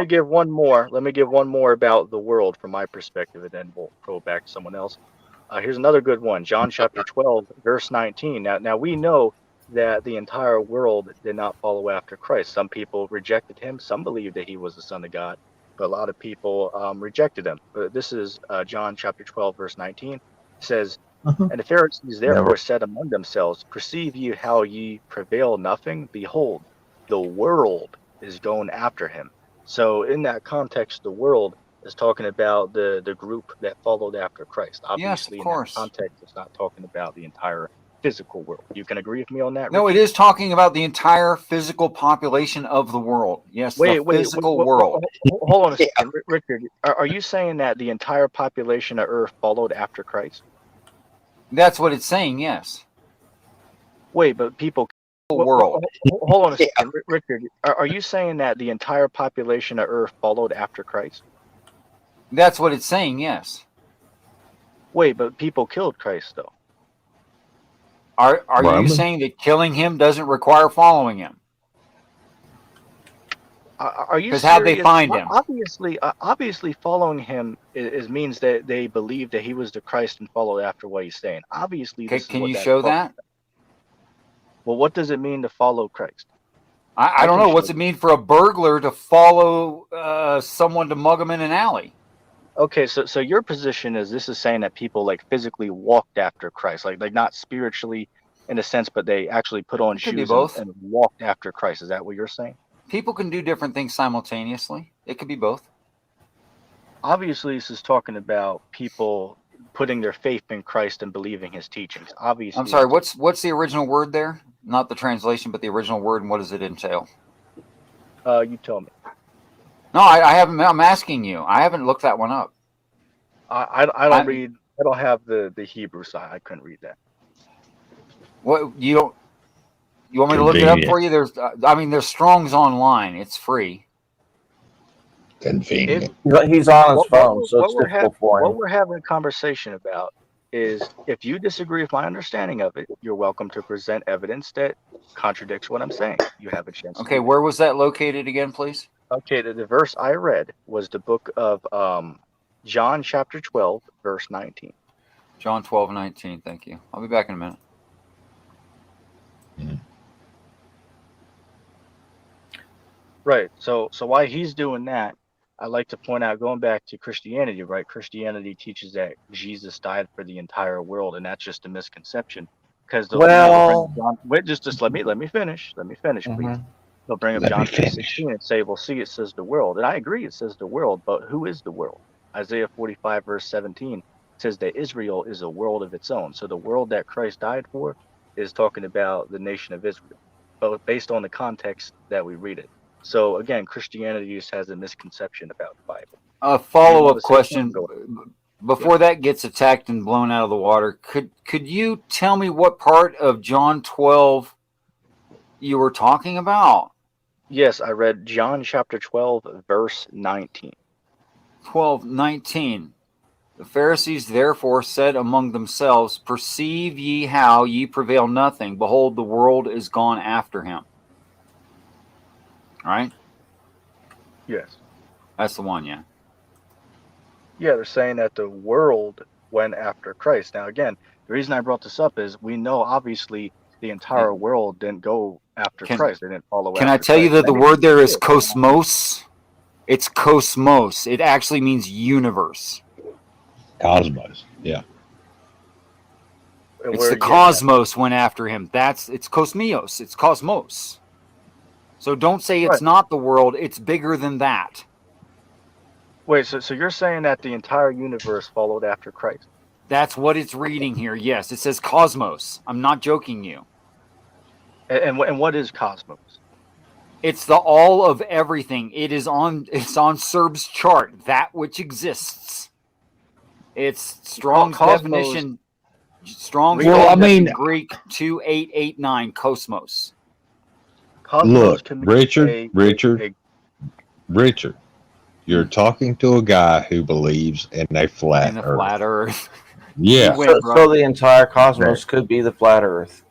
give one more. Let me give one more about the world from my perspective, and then we'll go back to someone else. Here's another good one. John chapter 12, verse 19. Now we know that the entire world did not follow after Christ. Some people rejected him. Some believed that he was the Son of God, but a lot of people rejected him. But this is John chapter 12, verse 19. It says, and the Pharisees never. therefore said among themselves, perceive ye how ye prevail nothing? Behold, the world is going after him. So in that context, the world is talking about the group that followed after Christ. Yes, Obviously, of in that course. context, it's not talking about the entire physical world. You can agree with me on that? No, it Richard? is talking about the entire physical population of the world. Yes, the physical world. Hold on a second. Richard, are you saying that the entire population of Earth followed after Christ? That's what it's saying, yes. Wait, but people. World. Hold on a second. Richard, are you saying that the entire population of Earth followed after Christ? That's what it's saying, yes. Wait, but people killed Christ, though. Are you Roman? saying that killing him doesn't require following him? Are you Because serious? how'd they find him? Obviously, following him is means that they believe that he was the Christ and followed after what he's saying. Obviously, Okay, this is can what you that's show talking that? about. Well, what does it mean to follow Christ? I don't can know. What's show it you. mean for a burglar to follow someone to mug him in an alley? Okay, so your position is this is saying that people like physically walked after Christ, like not spiritually in a sense, but they actually put on It could be shoes both. and walked after Christ. Is that what you're saying? People can do different things simultaneously. It could be both. Obviously, this is talking about people putting their faith in Christ and believing his teachings. Obviously, I'm sorry. that's What's the original word there? Not the translation, but the original word, and what does it entail? you tell me. No, I haven't. I'm asking you. I haven't looked that one up. I don't read. I don't have the Hebrew, so I couldn't read that. What you don't? You want me to look it up for you? There's Strong's online. It's free. Convenient. He's on his phone, so it's we're difficult for what him. we're having a conversation about is if you disagree with my understanding of it, you're welcome to present evidence that contradicts what I'm saying. You have a chance to Okay, do that. where was that located again, please? Okay, the verse I read was the book of John chapter 12, verse 19. John 12:19. Thank you. I'll be back in a minute. Right. So while he's doing that, I like to point out, going back to Christianity, right? Christianity teaches that Jesus died for the entire world, and that's just a misconception. Because they'll bring Well, John. Wait, just let me finish. Let me finish, please. mhm. They'll bring up Let me John finish. 3:16 and say, "Well, see, it says the world," and I agree, it says the world, but who is the world? Isaiah 45 verse 17 says that Israel is a world of its own. So the world that Christ died for is talking about the nation of Israel, but based on the context that we read it. So again, Christianity just has a misconception about the Bible. A You want follow-up to say something? question Go before that gets attacked and blown out of the water. Could you tell me what part of John 12 you were talking about? Yes, I read John chapter 12, verse 19. 12:19. The Pharisees therefore said among themselves, perceive ye how ye prevail nothing. Behold, the world is gone after him. All right? Yes. That's the one, yeah. Yeah, they're saying that the world went after Christ. Now, again, the reason I brought this up is we know obviously the entire world didn't go after Christ. They didn't follow Can I after tell you Christ. that the Many word people there is did. cosmos? It's cosmos. It actually means universe. Cosmos. Yeah. And It's the yeah, cosmos went after him. It's cosmios. It's cosmos. So don't say it's right. not the world. It's bigger than that. Wait, so you're saying that the entire universe followed after Christ? That's what it's reading here. Yes, it says cosmos. I'm not joking you. And what is cosmos? It's the all of everything. It's on Serb's chart, that which exists. It's Strong's Cosmos. definition. Strong's Well, I definition, mean- Greek 2889 cosmos. Cosmos Look, can be Richard, you're talking to a guy who believes in a flat In the Earth. flat Earth. Yeah, You win, bro. So the entire cosmos could be the flat Earth.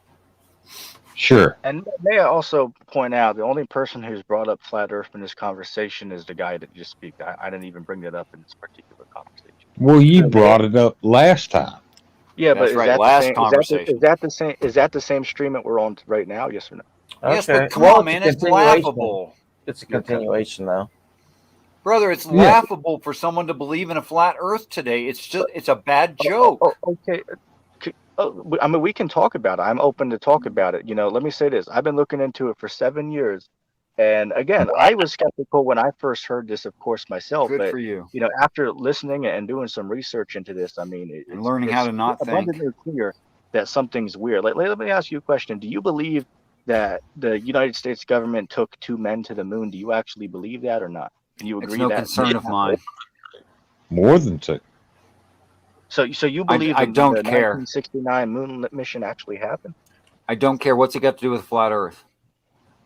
sure. And may I also point out, the only person who's brought up flat Earth in this conversation is the guy that just speak. I didn't even bring that up in this particular conversation. Well, you brought it up last time. Yeah, That's but right, is that last the same? conversation. Is that the same stream that we're on right now? Yes or no? Yes, Okay. but come Well, on, man. a It's continuation. laughable. It's a continuation, though. Brother, it's Yeah. laughable for someone to believe in a flat Earth today. It's a bad joke. Okay. I mean, we can talk about it. I'm open to talk about it. Let me say this. I've been looking into it for 7 years. And again, I was skeptical when I first heard this, of course, myself. Good but, for you. After listening and doing some research into this, I mean, And learning how to not think. abundantly clear that something's weird. Let me ask you a question. Do you believe that the United States government took 2 men to the moon? Do you actually believe that or not? Can you agree It's no that? concern of mine. More than two. So you believe I the don't care. 1969 moon mission actually happened? I don't care. What's it got to do with flat Earth?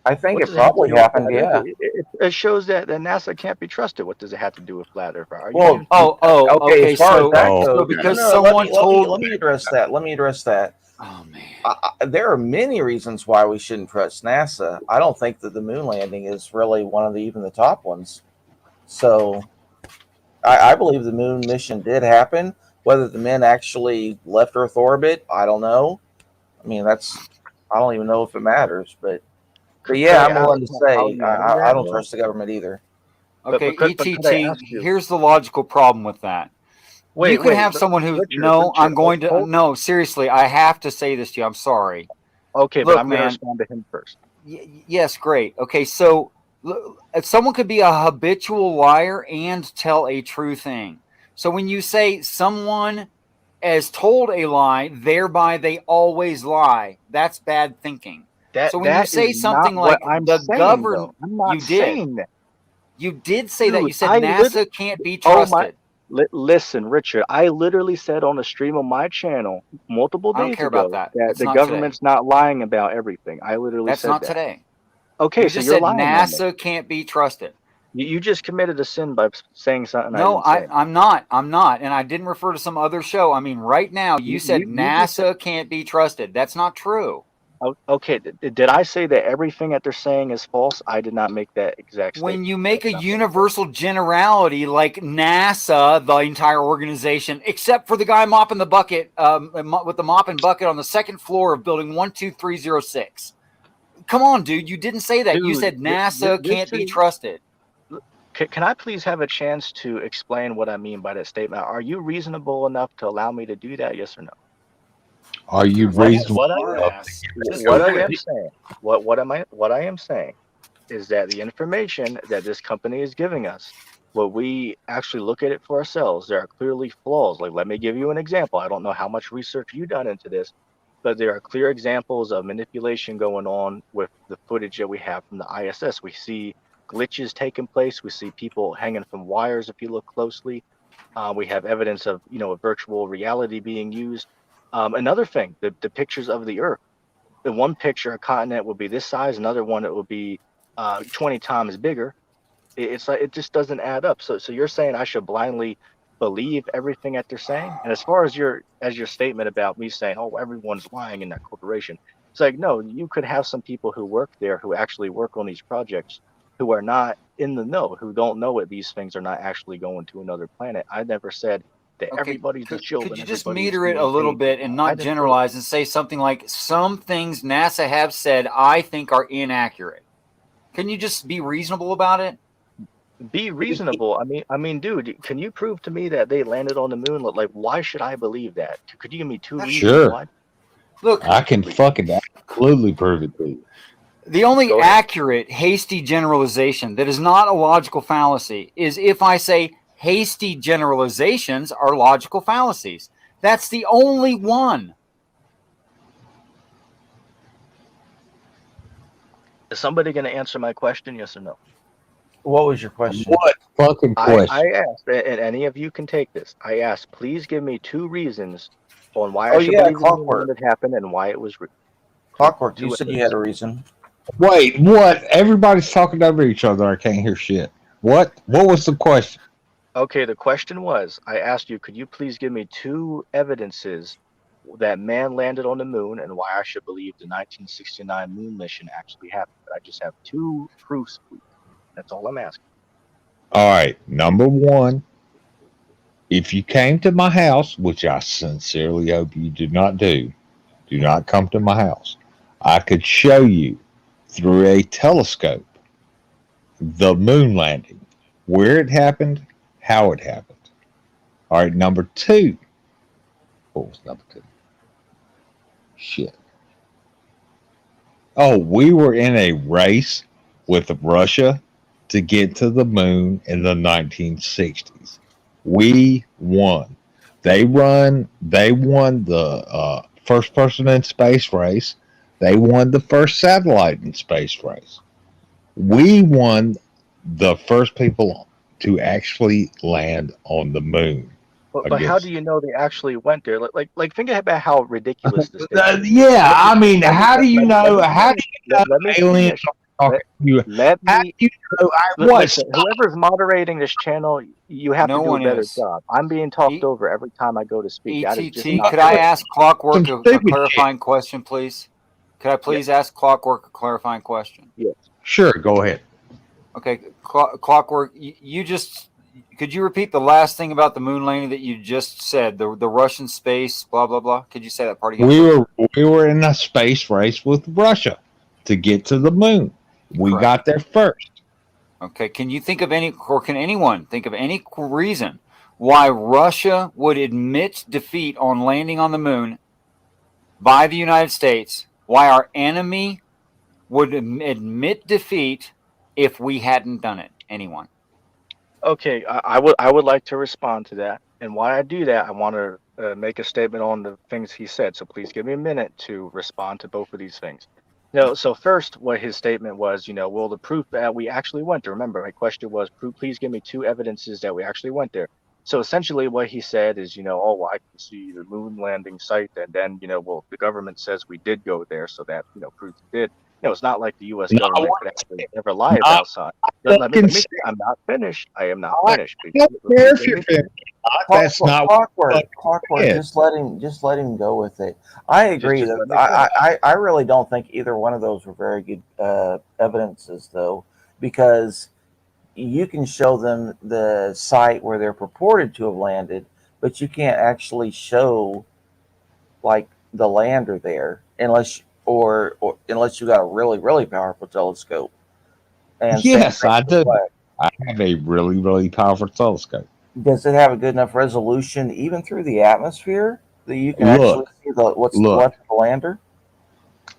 I think What it does have to probably do with happened, flat yeah. Earth? It shows that NASA can't be trusted. What does it have to do with flat Earth? Are you Well, being- Okay. as far So, as that Oh, goes, so because no, someone told. let me address that. Let me address that. Oh man. There are many reasons why we shouldn't trust NASA. I don't think that the moon landing is really one of even the top ones. So I believe the moon mission did happen. Whether the men actually left Earth orbit, I don't know. I mean, I don't even know if it matters. But yeah, I'm willing to say I don't trust the government either. Okay, but could I ETT. ask you- Here's the logical problem with that. You could have someone who. Richard, No, I'm Richard, going to. hold- No, seriously, I have to say this to you. I'm sorry. Okay, Look, but I'm going to man. respond to him first. Yes, great. Okay, so someone could be a habitual liar and tell a true thing. So when you say someone has told a lie, thereby they always lie, that's bad thinking. So when you That say is something not like what I'm the saying, government, though. I'm not you did. saying that. You did say that. Dude, You said I NASA can't be Oh, trusted. Listen, Richard, I literally said on a stream on my channel multiple I don't days care ago about that. that It's the not government's not lying about everything. I literally That's said not that. today. Okay, You so just you're said lying. on me. NASA can't be trusted. You just committed a sin by saying something No, I didn't say. I'm not. I'm not. And I didn't refer to some other show. I mean, right now, you said you just NASA can't be trusted. That's not true. Okay, did I say that everything that they're saying is false? I did not make that exact statement. When you make a universal generality like NASA, the entire organization, except for the guy mopping the bucket with the mop and bucket on the second floor of building 12306. Come on, dude. You didn't say that. You Dude, said NASA this can't be is- trusted. Can I please have a chance to explain what I mean by that statement? Are you reasonable enough to allow me to do that? Yes or no? Are you reasonable? What I am saying is that the information that this company is giving us, when we actually look at it for ourselves, there are clearly flaws. Like, let me give you an example. I don't know how much research you've done into this, but there are clear examples of manipulation going on with the footage that we have from the ISS. We see glitches taking place. We see people hanging from wires if you look closely. We have evidence of, a virtual reality being used. Another thing, the pictures of the Earth. In one picture, a continent would be this size. Another one, it would be 20 times bigger. It's like it just doesn't add up. So you're saying I should blindly believe everything that they're saying? And as far as your statement about me saying, oh, everyone's lying in that corporation, it's like, no, you could have some people who work there who actually work on these projects who are not in the know, who don't know that these things are not actually going to another planet. I never said that everybody's a shield. Could you just meter it a little bit and not generalize and say something like some things NASA have said I think are inaccurate? Can you just be reasonable about it? Be reasonable. I mean, dude, can you prove to me that they landed on the moon? Like, why should I believe that? Could you give me 2 reasons Sure. why? Look, I can fucking absolutely prove it to you. the only Go ahead. accurate, hasty generalization that is not a logical fallacy is if I say hasty generalizations are logical fallacies. That's the only one. Is somebody going to answer my question? Yes or no? What was your question? What fucking I question? asked, and any of you can take this. I asked, please give me 2 reasons on why I Oh should yeah, believe the moon clockwork. landing happened and why it was real. Clockwork. You 2 said you evidence. had a reason. Wait, what? Everybody's talking over each other. I can't hear shit. What? What was the question? Okay, the question was, I asked you, could you please give me 2 evidences that man landed on the moon and why I should believe the 1969 moon mission actually happened? I just have 2 proofs, please. That's all I'm asking. All right. Number one, if you came to my house, which I sincerely hope you did not do not come to my house. I could show you through a telescope the moon landing, where it happened, how it happened. All right. Number two. What was number 2? Shit. Oh, we were in a race with Russia to get to the moon in the 1960s. We won. They won the first person in space race. They won the first satellite in space race. We won the first people to actually land on the moon. But how do you know they actually went there? Like think about how ridiculous this statement is. Yeah, Let me I mean, let me how do you let know? me How do finish. you know Let me aliens finish. are Let, talking to you? let How me do you know? What? listen. Whoever's moderating this channel, you have No to do a one better is. job. I'm being talked E- over every time I go to speak. That is just ETT, not could I fair. ask Clockwork Some a stupid shit. clarifying question, please? Could I please ask Clockwork a clarifying question? Yes. Sure, go ahead. Okay, Clockwork, you just could you repeat the last thing about the moon landing that you just said? The Russian space, blah blah blah. Could you say that part again, We please? were in a space race with Russia to get to the moon. We Correct. got there first. Okay, can you think of any, or can anyone think of any reason why Russia would admit defeat on landing on the moon by the United States? Why our enemy would admit defeat if we hadn't done it? Anyone? Okay, I would like to respond to that. And while I do that, I want to make a statement on the things he said. So please give me a minute to respond to both of these things. No, so first, what his statement was, well, the proof that we actually went there. Remember, my question was, please give me 2 evidences that we actually went there. So essentially, what he said is, oh, well, I can see the moon landing site, and then, well, the government says we did go there, so that, proves it did. It's not like the U.S. Not government one could actually ever lie not about something. Let fucking me. I'm not finished. I am not I finished. Please, don't care please if let you're me finished. finish. That's not what the Clockwork. fuck Just let him go with it. I agree Just that let me finish. I really don't think either one of those were very good evidences, though, because you can show them the site where they're purported to have landed, but you can't actually show like the lander there unless or unless you got a really powerful telescope. And same Yes, thing I with the do. flag. I have a really powerful telescope. Does it have a good enough resolution even through the atmosphere that you can actually Look, see what's look, left of the lander?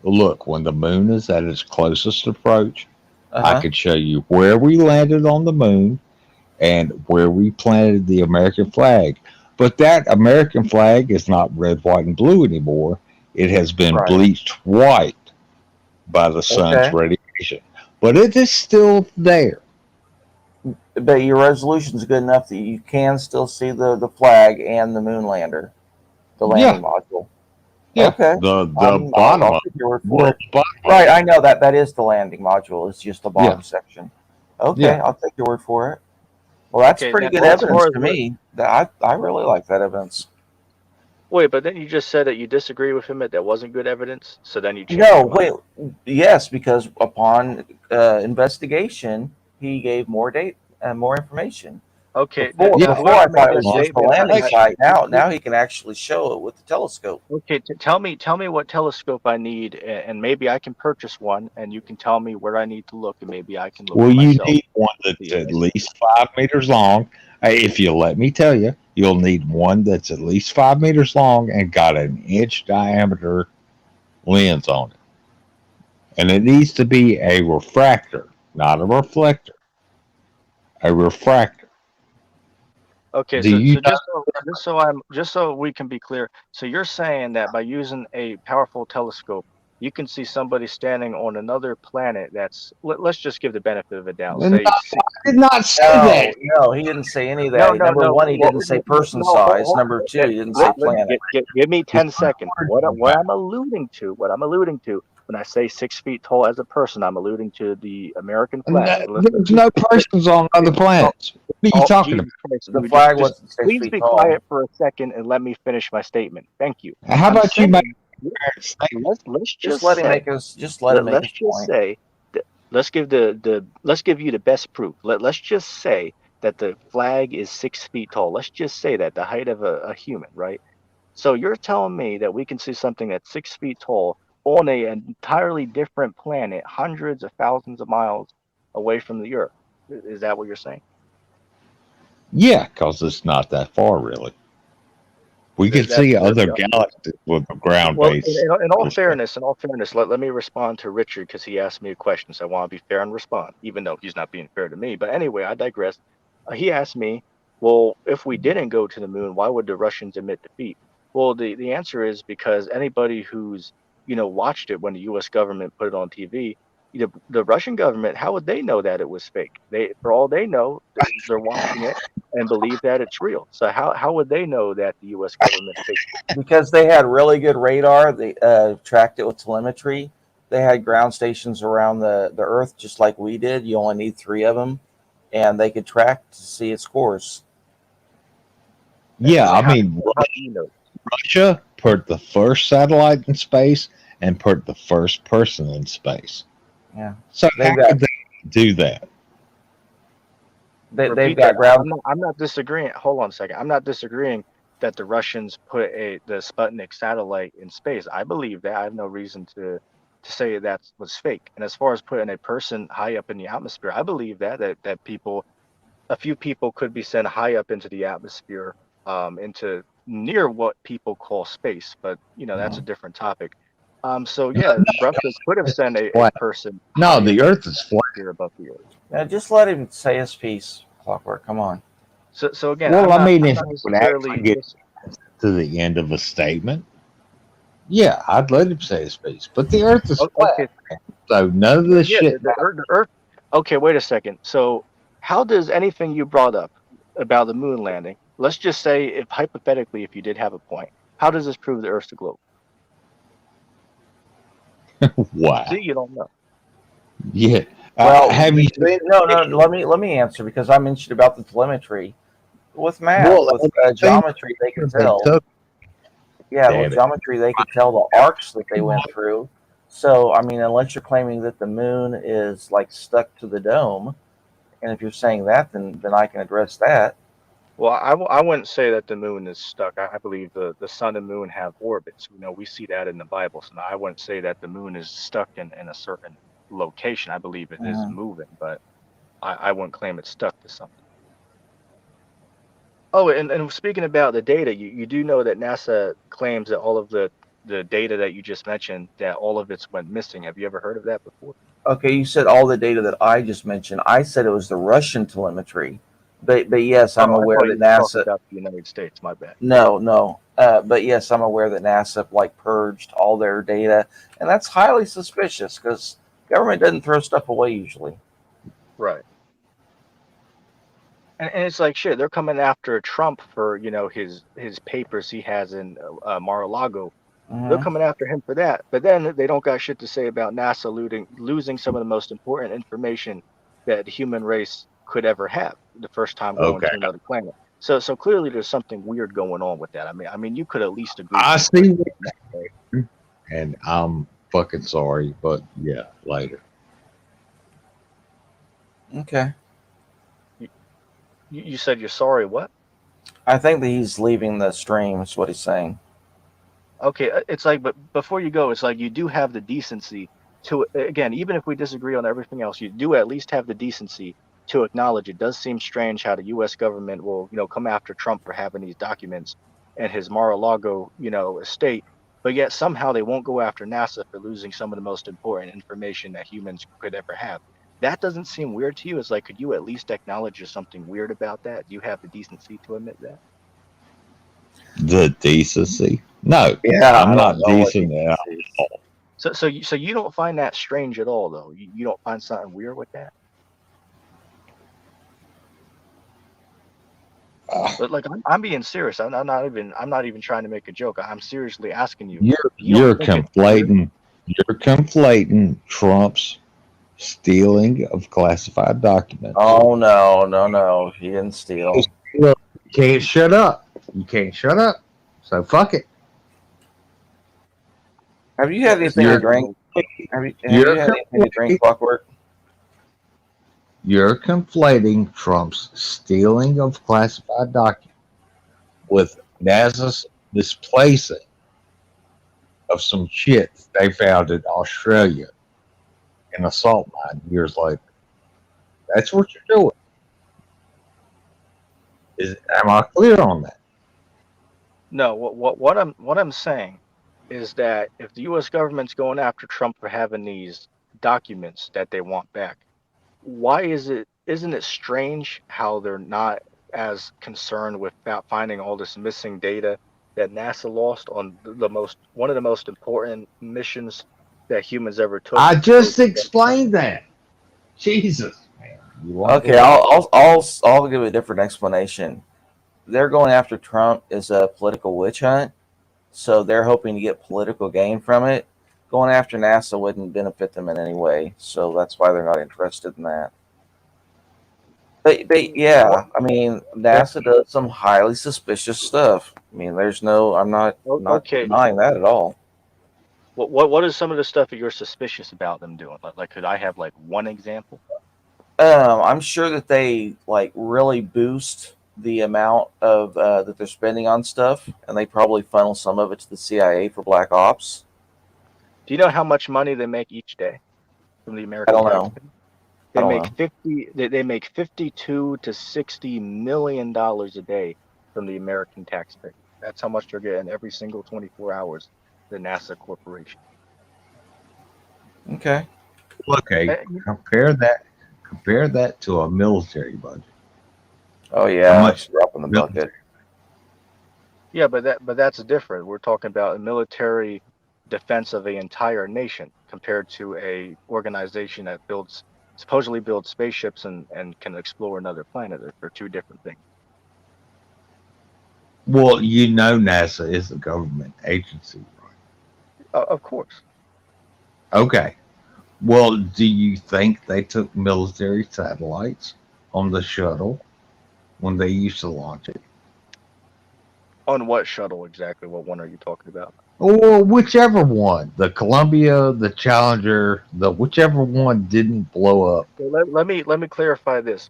look. When the moon is at its closest approach, Uh I huh. could show you where we landed on the moon and where we planted the American flag. But that American flag is not red, white, and blue anymore. It has been Right. bleached white by the sun's Okay. radiation. But it is still there. But your resolution is good enough that you can still see the flag and the moon lander, the landing Yeah, module. yeah. Okay. The bottom I'll of take your word for well, it. the bottom of Right. it. I know that is the landing module. It's just the Yeah, bottom section. Okay. yeah. I'll take your word for it. Well, that's Okay, pretty then good as evidence far as to what me. That I really like that evidence. wait, but then you just said that you disagree with him that that wasn't good evidence. So then you changed No, your mind. wait. Yes, because upon investigation, he gave more data and more information. Okay, Before Yeah, before whoever I made thought it this was just the statement, landing like site. who- Now he can actually show it with the telescope. okay, tell me what telescope I need, and maybe I can purchase one, and you can tell me where I need to look, and maybe I can look well, for you myself. need one that's at least 5 meters long. If you let me tell you, you'll need one that's at least 5 meters long and got an inch diameter lens on it. And it needs to be a refractor, not a reflector, a refractor. Okay, Do so you know? just so we can be clear, so you're saying that by using a powerful telescope, you can see somebody standing on another planet that's let's just give the benefit of the doubt, No, say I did not say that. No, he didn't say any of no, that. no, Number no. one, he Well, didn't say person no, size. Number two, he didn't say planet. give me It's 10 not seconds. hard What to what back. I'm alluding to, when I say 6 feet tall as a person, I'm alluding to the American flag. No, there's no persons on other Oh, planets. What are you oh, talking Jesus about? Christ! The You flag just wasn't six please feet be tall. quiet for a second and let me finish my statement. Thank you. How I'm about you make saying a statement? let's Just just let him say make his. Just let him make let's his just point. say that let's give you the best proof. Let's just say that the flag is 6 feet tall. Let's just say that the height of a human, right? So you're telling me that we can see something that's 6 feet tall on an entirely different planet, hundreds of thousands of miles away from the Earth. Is that what you're saying? Yeah, because it's not that far, really. We could That's see really other galaxies with a well. ground-based telescope. In all fairness, let me respond to Richard because he asked me a question, so I want to be fair and respond, even though he's not being fair to me. But anyway, I digress. He asked me, well, if we didn't go to the moon, why would the Russians admit defeat? Well, the answer is because anybody who's watched it when the U.S. government put it on TV, the Russian government, how would they know that it was fake? For all they know, they're watching it and believe that it's real. So how would they know that the U.S. government faked it? Because they had really good radar. They tracked it with telemetry. They had ground stations around the Earth, just like we did. You only need three of them, and they could track to see its course. Yeah, I mean, How do you know? Russia put the first satellite in space and put the first person in space. Yeah, So how they've got could they do that? they've Repeat that. got ground. I'm not disagreeing. Hold on a second. I'm not disagreeing that the Russians put the Sputnik satellite in space. I believe that. I have no reason to say that was fake. And as far as putting a person high up in the atmosphere, I believe that a few people could be sent high up into the atmosphere, into near what people call space. But that's a different topic. So yeah, Russia could have Earth sent is a flat. person No, high up the into Earth the is flat. atmosphere above the Earth. Now, just let him say his piece. Clockwork, come on. So again, Well, I mean, I'm if not he would actually necessarily get to the end of a statement, yeah, I'd let him say his piece. But the Earth is flat, okay. so none of this Yeah, shit. the Earth. Okay, wait a second. So, how does anything you brought up about the moon landing? Let's just say, if hypothetically, if you did have a point, how does this prove the Earth's a globe? See, Wow. you don't know. Yeah. Well, Have you seen no, the no. picture? Let me answer because I mentioned about the telemetry with math, Well, with have you seen geometry. They the could picture they tell. took? Yeah, with Damn it. geometry, they could tell the arcs that they went through. So, I mean, unless you're claiming that the moon is like stuck to the dome, and if you're saying that, then I can address that. Well, I wouldn't say that the moon is stuck. I believe the sun and moon have orbits. We see that in the Bible. So I wouldn't say that the moon is stuck in a certain location. I believe it is Mhm. moving, but I wouldn't claim it's stuck to something. Oh, and speaking about the data, you do know that NASA claims that all of the data that you just mentioned, that all of it's went missing. Have you ever heard of that before? Okay, you said all the data that I just mentioned. I said it was the Russian telemetry, but yes, I'm Oh, I aware thought that you were talking NASA. about the United States. My bad. No, no. But yes, I'm aware that NASA like purged all their data, and that's highly suspicious because government doesn't throw stuff away usually. Right. And it's like shit. They're coming after Trump for his papers he has in Mar-a-Lago. They're Hmm. coming after him for that. But then they don't got shit to say about NASA losing some of the most important information that the human race could ever have the first time going Okay. to another planet. So clearly there's something weird going on with that. I mean you could at least agree I to agree see on what that, right? you're saying, and I'm fucking sorry, but yeah, later. Okay. You, you said you're sorry, what? I think that he's leaving the stream. Is what he's saying. Okay, it's like, but before you go, it's like you do have the decency to, again, even if we disagree on everything else, you do at least have the decency to acknowledge it does seem strange how the U.S. government will, come after Trump for having these documents and his Mar-a-Lago, estate, but yet somehow they won't go after NASA for losing some of the most important information that humans could ever have. That doesn't seem weird to you? It's like, could you at least acknowledge there's something weird about that? Do you have the decency to admit that? The decency? No, Yeah, I'm I don't not know what decent he at sees. all. So you don't find that strange at all, though. You don't find something weird with that. But like, I'm being serious. I'm not even trying to make a joke. I'm seriously asking you. You're You don't you're think it's weird? conflating Trump's stealing of classified documents. Oh no, he didn't steal. You can't shut up. You can't shut up. So fuck it. Have you had anything to You're drink? Have you're you had anything to drink, conflating, Clockwork? you're conflating Trump's stealing of classified documents with NASA's displacing of some shit they found in Australia in a salt mine years later. That's what you're doing. Am I clear on that? No. What I'm saying is that if the U.S. government's going after Trump for having these documents that they want back, why isn't it strange how they're not as concerned with finding all this missing data that NASA lost on one of the most important missions that humans ever took? I just explained that. Jesus, man. You want Okay, to I'll give a different explanation. They're going after Trump is a political witch hunt, so they're hoping to get political gain from it. Going after NASA wouldn't benefit them in any way, so that's why they're not interested in that. But yeah, I mean, NASA does some highly suspicious stuff. I mean, I'm not Okay. denying that at all. What is some of the stuff that you're suspicious about them doing? Like could I have like one example? I'm sure that they like really boost the amount of that they're spending on stuff, and they probably funnel some of it to the CIA for black ops. Do you know how much money they make each day from the I American don't know. taxpayer? I They don't make know. 52 to 60 million dollars a day from the American taxpayer. That's how much they're getting every single 24 hours. The NASA corporation. Okay. okay? Eh, Compare that to a military budget. Oh How yeah, much it's a drop in the bucket. military? Yeah, but that's different. We're talking about a military defense of the entire nation compared to a organization that supposedly builds spaceships and can explore another planet. They're two different things. Well, you know, NASA is a government agency, right? Of course. Okay. Well, do you think they took military satellites on the shuttle when they used to launch it? On what shuttle exactly? What one are you talking about? Or whichever one, the Columbia, the Challenger, the whichever one didn't blow up. So let me clarify this,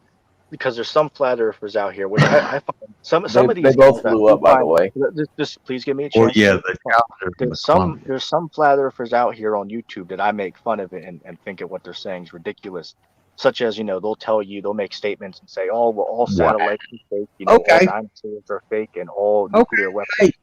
because there's some flat earthers out here, which I find some of They these both guys I blew do up, by the find. way. Just please give me a Or chance yeah, to the talk. Challenger and the Columbia. There's some flat earthers out here on YouTube that I make fun of it and think that what they're saying is ridiculous. Such as, they'll make statements and say, oh, well, all Wow. satellites are fake, all Okay. dinosaurs are fake, and all Okay. nuclear weapons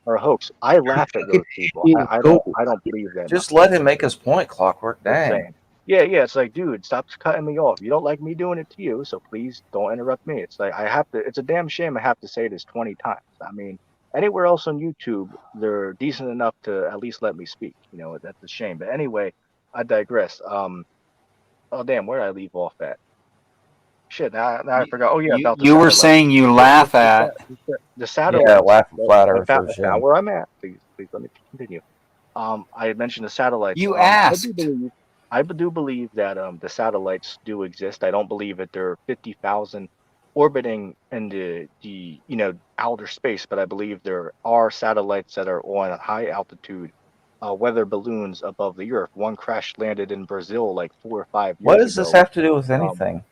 are a hoax. I laugh at those people. I don't Cool. I don't believe that. Just let him make his point, Clockwork. Just Dang. saying. Yeah, it's like, dude, stop cutting me off. You don't like me doing it to you, so please don't interrupt me. It's like it's a damn shame I have to say this 20 times. I mean, anywhere else on YouTube, they're decent enough to at least let me speak. That's a shame. But anyway, I digress. Oh damn, where did I leave off at? Shit, now I forgot. Oh yeah, about the You were satellites. saying you laugh at. The Yeah, satellites. laugh at flat I found, earthers. I Yeah. found where I'm at. Please let me continue. I had mentioned the satellites. You I do asked. believe that the satellites do exist. I don't believe that there are 50,000 orbiting in the outer space, but I believe there are satellites that are on high altitude weather balloons above the Earth. One crash landed in Brazil like 4 or 5 What years does this ago. have to do with Um, anything?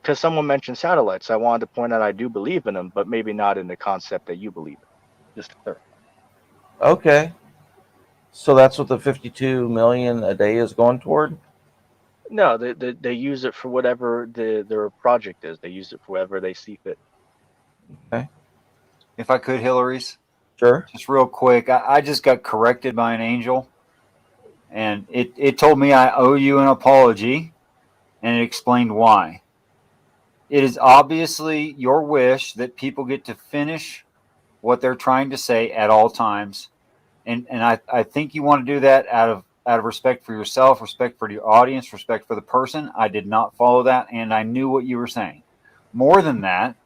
because someone mentioned satellites, I wanted to point out I do believe in them, but maybe not in the concept that you believe in. Just to clarify. Okay. So that's what the 52 million a day is going toward? No, they use it for whatever their project is. They use it for whatever they see fit. Okay. If I could, Hillary's, Sure. just real quick, I just got corrected by an angel, and it told me I owe you an apology. and it explained why. It is obviously your wish that people get to finish what they're trying to say at all times. And I think you want to do that out of respect for yourself, respect for your audience, respect for the person. I did not follow that, and I knew what you were saying. More than that,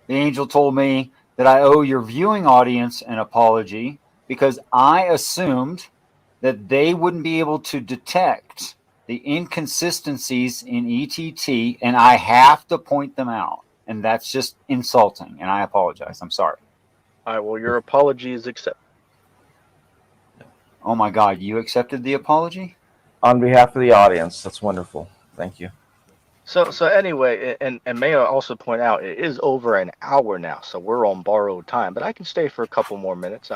the angel told me that I owe your viewing audience an apology because I assumed that they wouldn't be able to detect the inconsistencies in ETT, and I have to point them out. And that's just insulting, and I apologize. I'm sorry. All right, well, your apology is accepted. Oh my God, you accepted the apology? On behalf of the audience, that's wonderful. Thank you. So anyway, and may I also point out, it is over an hour now, so we're on borrowed time. But I can stay for a couple more minutes.